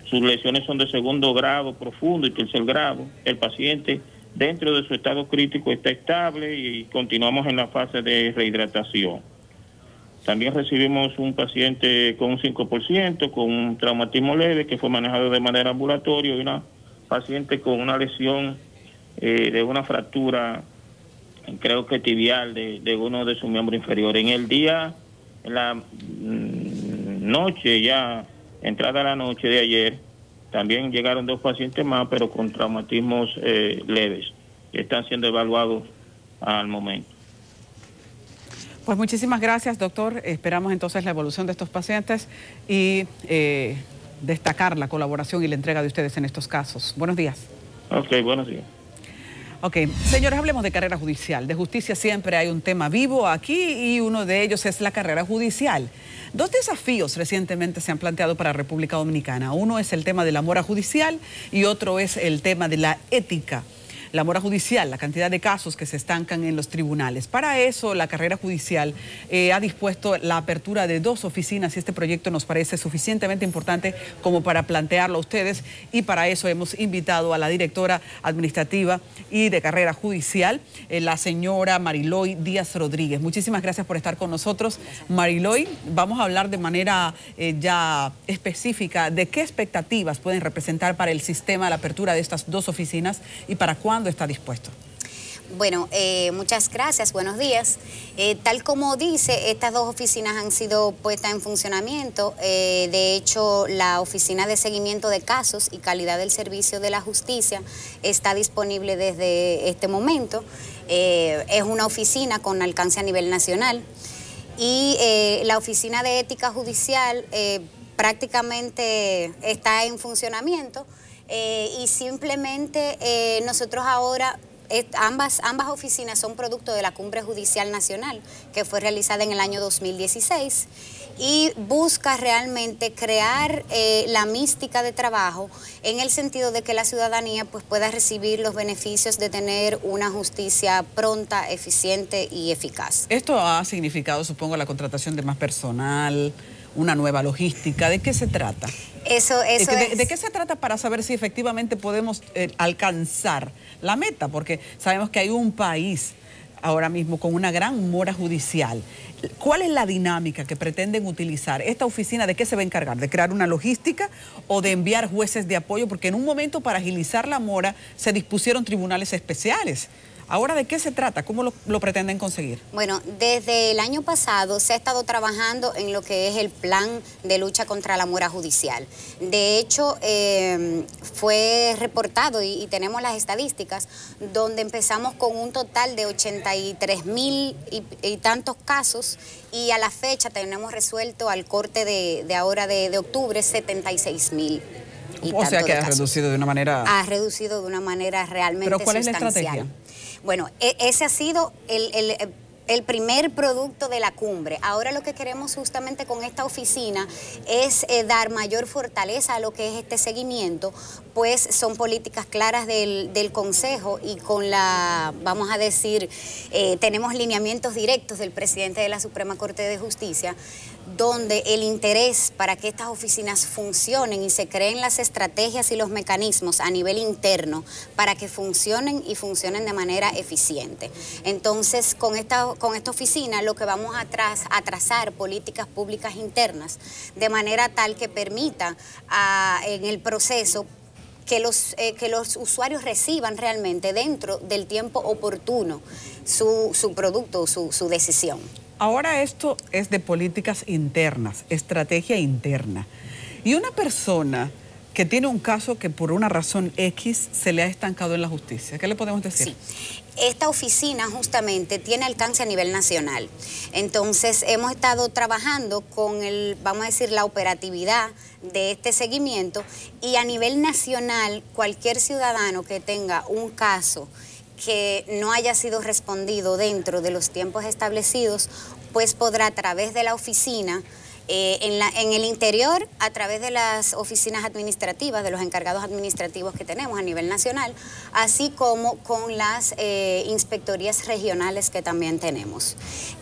sus lesiones son de segundo grado profundo y tercer grado. El paciente dentro de su estado crítico está estable y continuamos en la fase de rehidratación. También recibimos un paciente con un 5% con un traumatismo leve que fue manejado de manera ambulatoria y una paciente con una lesión de una fractura, creo que tibial, de uno de sus miembros inferiores. En la noche ya, entrada a la noche de ayer, también llegaron 2 pacientes más, pero con traumatismos leves, que están siendo evaluados al momento. Pues muchísimas gracias, doctor. Esperamos entonces la evolución de estos pacientes y destacar la colaboración y la entrega de ustedes en estos casos. Buenos días. Ok, buenos días. Ok, señores, hablemos de carrera judicial. De justicia siempre hay un tema vivo aquí y uno de ellos es la carrera judicial. 2 desafíos recientemente se han planteado para República Dominicana. Uno es el tema de la mora judicial y otro es el tema de la ética. la mora judicial, la cantidad de casos que se estancan en los tribunales. Para eso, la carrera judicial ha dispuesto la apertura de 2 oficinas y este proyecto nos parece suficientemente importante como para plantearlo a ustedes, y para eso hemos invitado a la directora administrativa y de carrera judicial, la señora Mariloy Díaz Rodríguez. Muchísimas gracias por estar con nosotros. Mariloy, vamos a hablar de manera ya específica de qué expectativas pueden representar para el sistema la apertura de estas 2 oficinas y para cuándo está dispuesto. Bueno, muchas gracias, buenos días. Tal como dice, estas 2 oficinas han sido puestas en funcionamiento. De hecho, la Oficina de Seguimiento de Casos y Calidad del Servicio de la Justicia está disponible desde este momento. Es una oficina con alcance a nivel nacional. Y la Oficina de Ética Judicial prácticamente está en funcionamiento y simplemente nosotros ahora... Ambas oficinas son producto de la Cumbre Judicial Nacional que fue realizada en el año 2016 y busca realmente crear la mística de trabajo en el sentido de que la ciudadanía pues, pueda recibir los beneficios de tener una justicia pronta, eficiente y eficaz. Esto ha significado, supongo, la contratación de más personal, una nueva logística. ¿De qué se trata? ¿De qué se trata para saber si efectivamente podemos alcanzar la meta? Porque sabemos que hay un país ahora mismo con una gran mora judicial. ¿Cuál es la dinámica que pretenden utilizar? ¿Esta oficina de qué se va a encargar? ¿De crear una logística o de enviar jueces de apoyo? Porque en un momento para agilizar la mora se dispusieron tribunales especiales. Ahora, ¿de qué se trata? ¿Cómo lo pretenden conseguir? Bueno, desde el año pasado se ha estado trabajando en lo que es el plan de lucha contra la mora judicial. De hecho, fue reportado y tenemos las estadísticas, donde empezamos con un total de 83,000 y tantos casos y a la fecha tenemos resuelto al corte de ahora de octubre 76,000. O sea que ha reducido de una manera... Ha reducido de una manera realmente sustancial. ¿Pero cuál es la estrategia? Bueno, ese ha sido el primer producto de la cumbre. Ahora lo que queremos justamente con esta oficina es dar mayor fortaleza a lo que es este seguimiento, pues son políticas claras del Consejo y con la, vamos a decir, tenemos lineamientos directos del presidente de la Suprema Corte de Justicia, donde el interés para que estas oficinas funcionen y se creen las estrategias y los mecanismos a nivel interno para que funcionen y funcionen de manera eficiente. Entonces, con esta oficina lo que vamos a trazar políticas públicas internas de manera tal que permita en el proceso que los usuarios reciban realmente dentro del tiempo oportuno su producto, su decisión. Ahora esto es de políticas internas, estrategia interna. Y una persona que tiene un caso que por una razón X se le ha estancado en la justicia, ¿qué le podemos decir? Sí. Esta oficina justamente tiene alcance a nivel nacional. Entonces hemos estado trabajando con vamos a decir, la operatividad de este seguimiento y a nivel nacional cualquier ciudadano que tenga un caso que no haya sido respondido dentro de los tiempos establecidos, pues podrá a través de la oficina, en el interior, a través de las oficinas administrativas, de los encargados administrativos que tenemos a nivel nacional, así como con las inspectorías regionales que también tenemos.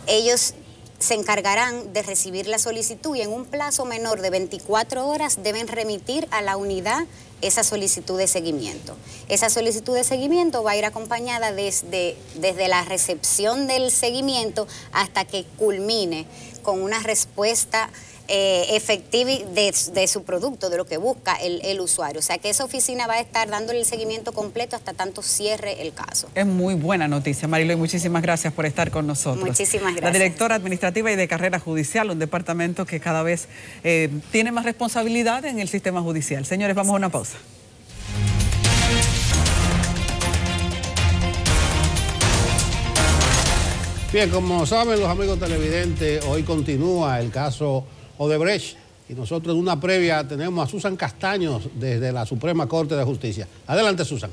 Ellos se encargarán de recibir la solicitud y en un plazo menor de 24 horas deben remitir a la unidad esa solicitud de seguimiento. Esa solicitud de seguimiento va a ir acompañada desde la recepción del seguimiento hasta que culmine con una respuesta efectiva de su producto, de lo que busca el usuario. O sea que esa oficina va a estar dándole el seguimiento completo hasta tanto cierre el caso. Es muy buena noticia, Mariloy. Muchísimas gracias por estar con nosotros. Muchísimas gracias. La directora administrativa y de carrera judicial, un departamento que cada vez tiene más responsabilidad en el sistema judicial. Señores, vamos a una pausa. Bien, como saben los amigos televidentes, hoy continúa el caso Odebrecht y nosotros en una previa tenemos a Susan Castaños desde la Suprema Corte de Justicia. Adelante, Susan.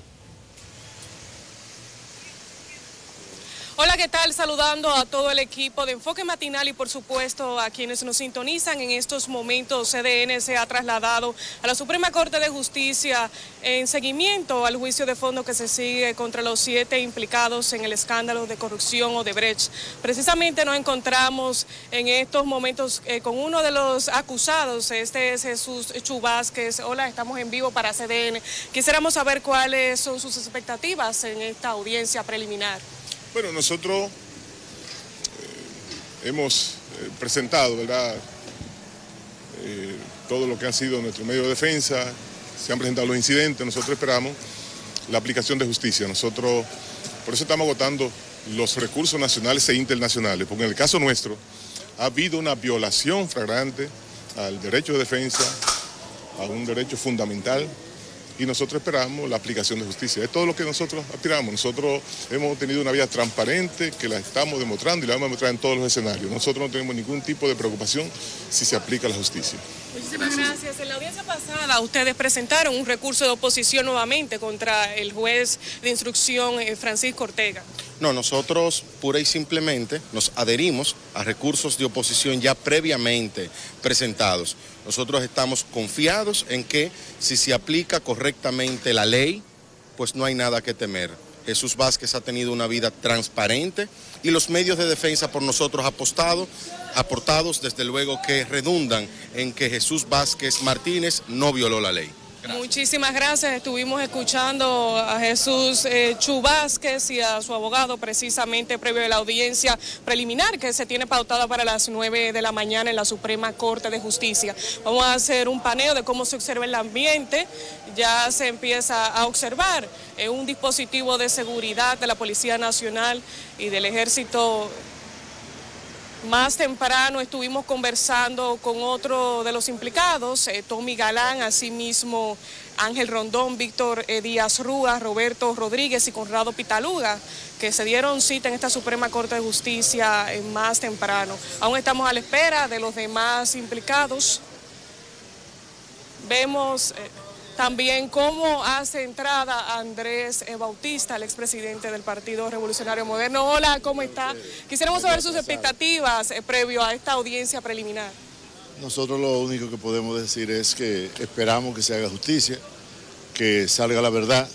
Hola, ¿qué tal? Saludando a todo el equipo de Enfoque Matinal y por supuesto a quienes nos sintonizan en estos momentos. CDN se ha trasladado a la Suprema Corte de Justicia en seguimiento al juicio de fondo que se sigue contra los 7 implicados en el escándalo de corrupción Odebrecht. Precisamente nos encontramos en estos momentos con uno de los acusados, este es Jesús Chu Vázquez. Hola, estamos en vivo para CDN. Quisiéramos saber cuáles son sus expectativas en esta audiencia preliminar. Bueno, nosotros hemos presentado, ¿verdad?, todo lo que ha sido nuestro medio de defensa, se han presentado los incidentes, nosotros esperamos la aplicación de justicia. Nosotros, por eso estamos agotando los recursos nacionales e internacionales, porque en el caso nuestro ha habido una violación flagrante al derecho de defensa, a un derecho fundamental, y nosotros esperamos la aplicación de justicia. Es todo lo que nosotros aspiramos. Nosotros hemos tenido una vía transparente que la estamos demostrando y la vamos a demostrar en todos los escenarios. Nosotros no tenemos ningún tipo de preocupación si se aplica la justicia. Muchísimas gracias. En la audiencia pasada ustedes presentaron un recurso de oposición nuevamente contra el juez de instrucción Francisco Ortega. No, nosotros pura y simplemente nos adherimos a recursos de oposición ya previamente presentados. Nosotros estamos confiados en que si se aplica correctamente la ley, pues no hay nada que temer. Jesús Vázquez ha tenido una vida transparente y los medios de defensa por nosotros aportados desde luego que redundan en que Jesús Vázquez Martínez no violó la ley. Gracias. Muchísimas gracias. Estuvimos escuchando a Jesús Chu Vázquez y a su abogado precisamente previo a la audiencia preliminar que se tiene pautada para las 9 de la mañana en la Suprema Corte de Justicia. Vamos a hacer un paneo de cómo se observa el ambiente. Ya se empieza a observar un dispositivo de seguridad de la Policía Nacional y del Ejército. Más temprano estuvimos conversando con otro de los implicados, Tommy Galán, asimismo Ángel Rondón, Víctor Díaz Rúa, Roberto Rodríguez y Conrado Pitaluga, que se dieron cita en esta Suprema Corte de Justicia más temprano. Aún estamos a la espera de los demás implicados. Vemos también cómo hace entrada Andrés Bautista, el expresidente del Partido Revolucionario Moderno. Hola, ¿cómo está? Quisiéramos saber sus expectativas previo a esta audiencia preliminar. Nosotros lo único que podemos decir es que esperamos que se haga justicia, que salga la verdad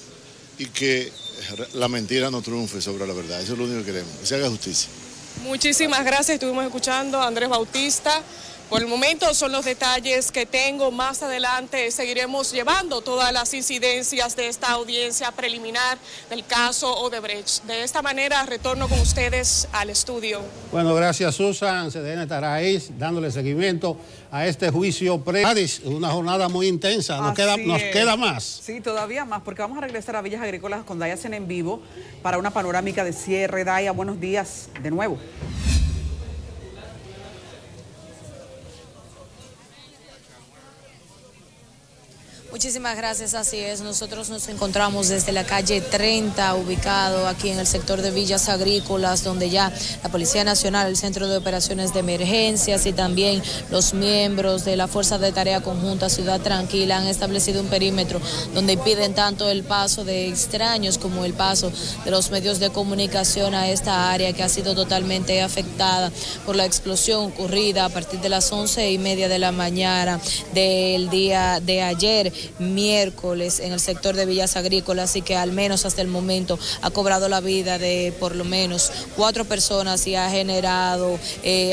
y que la mentira no triunfe sobre la verdad. Eso es lo único que queremos, que se haga justicia. Muchísimas gracias. Estuvimos escuchando a Andrés Bautista. Por el momento son los detalles que tengo. Más adelante seguiremos llevando todas las incidencias de esta audiencia preliminar del caso Odebrecht. De esta manera retorno con ustedes al estudio. Bueno, gracias Susan. CDN estará ahí dándole seguimiento a este juicio una jornada muy intensa. Nos queda más. Sí, todavía más, porque vamos a regresar a Villas Agrícolas con Dayasen en vivo para una panorámica de cierre. Daya, buenos días de nuevo. Muchísimas gracias, así es. Nosotros nos encontramos desde la calle 30, ubicado aquí en el sector de Villas Agrícolas, donde ya la Policía Nacional, el Centro de Operaciones de Emergencias y también los miembros de la Fuerza de Tarea Conjunta Ciudad Tranquila han establecido un perímetro donde impiden tanto el paso de extraños como el paso de los medios de comunicación a esta área que ha sido totalmente afectada por la explosión ocurrida a partir de las 11:30 de la mañana del día de ayer, miércoles, en el sector de Villas Agrícolas, y que al menos hasta el momento ha cobrado la vida de por lo menos 4 personas y ha generado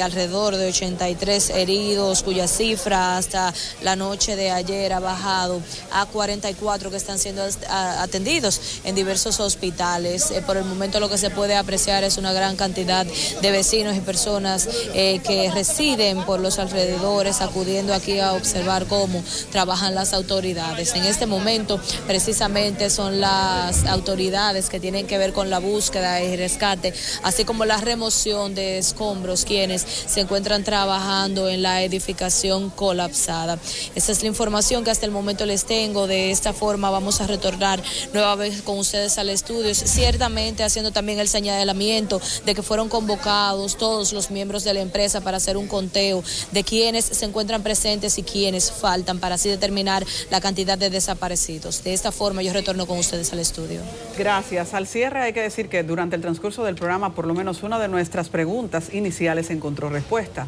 alrededor de 83 heridos, cuya cifra hasta la noche de ayer ha bajado a 44 que están siendo atendidos en diversos hospitales. Por el momento lo que se puede apreciar es una gran cantidad de vecinos y personas que residen por los alrededores acudiendo aquí a observar cómo trabajan las autoridades. En este momento precisamente son las autoridades que tienen que ver con la búsqueda y rescate, así como la remoción de escombros, quienes se encuentran trabajando en la edificación colapsada. Esta es la información que hasta el momento les tengo. De esta forma vamos a retornar nuevamente con ustedes al estudio, ciertamente haciendo también el señalamiento de que fueron convocados todos los miembros de la empresa para hacer un conteo de quienes se encuentran presentes y quienes faltan, para así determinar la cantidad cantidad de desaparecidos. De esta forma yo retorno con ustedes al estudio. Gracias. Al cierre hay que decir que durante el transcurso del programa por lo menos una de nuestras preguntas iniciales encontró respuesta.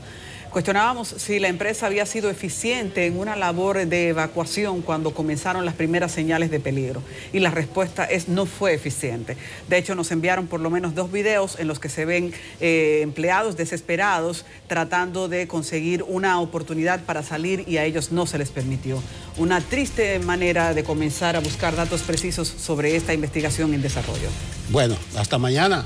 Cuestionábamos si la empresa había sido eficiente en una labor de evacuación cuando comenzaron las primeras señales de peligro. Y la respuesta es no fue eficiente. De hecho, nos enviaron por lo menos 2 videos en los que se ven empleados desesperados tratando de conseguir una oportunidad para salir y a ellos no se les permitió. Una triste manera de comenzar a buscar datos precisos sobre esta investigación en desarrollo. Bueno, hasta mañana.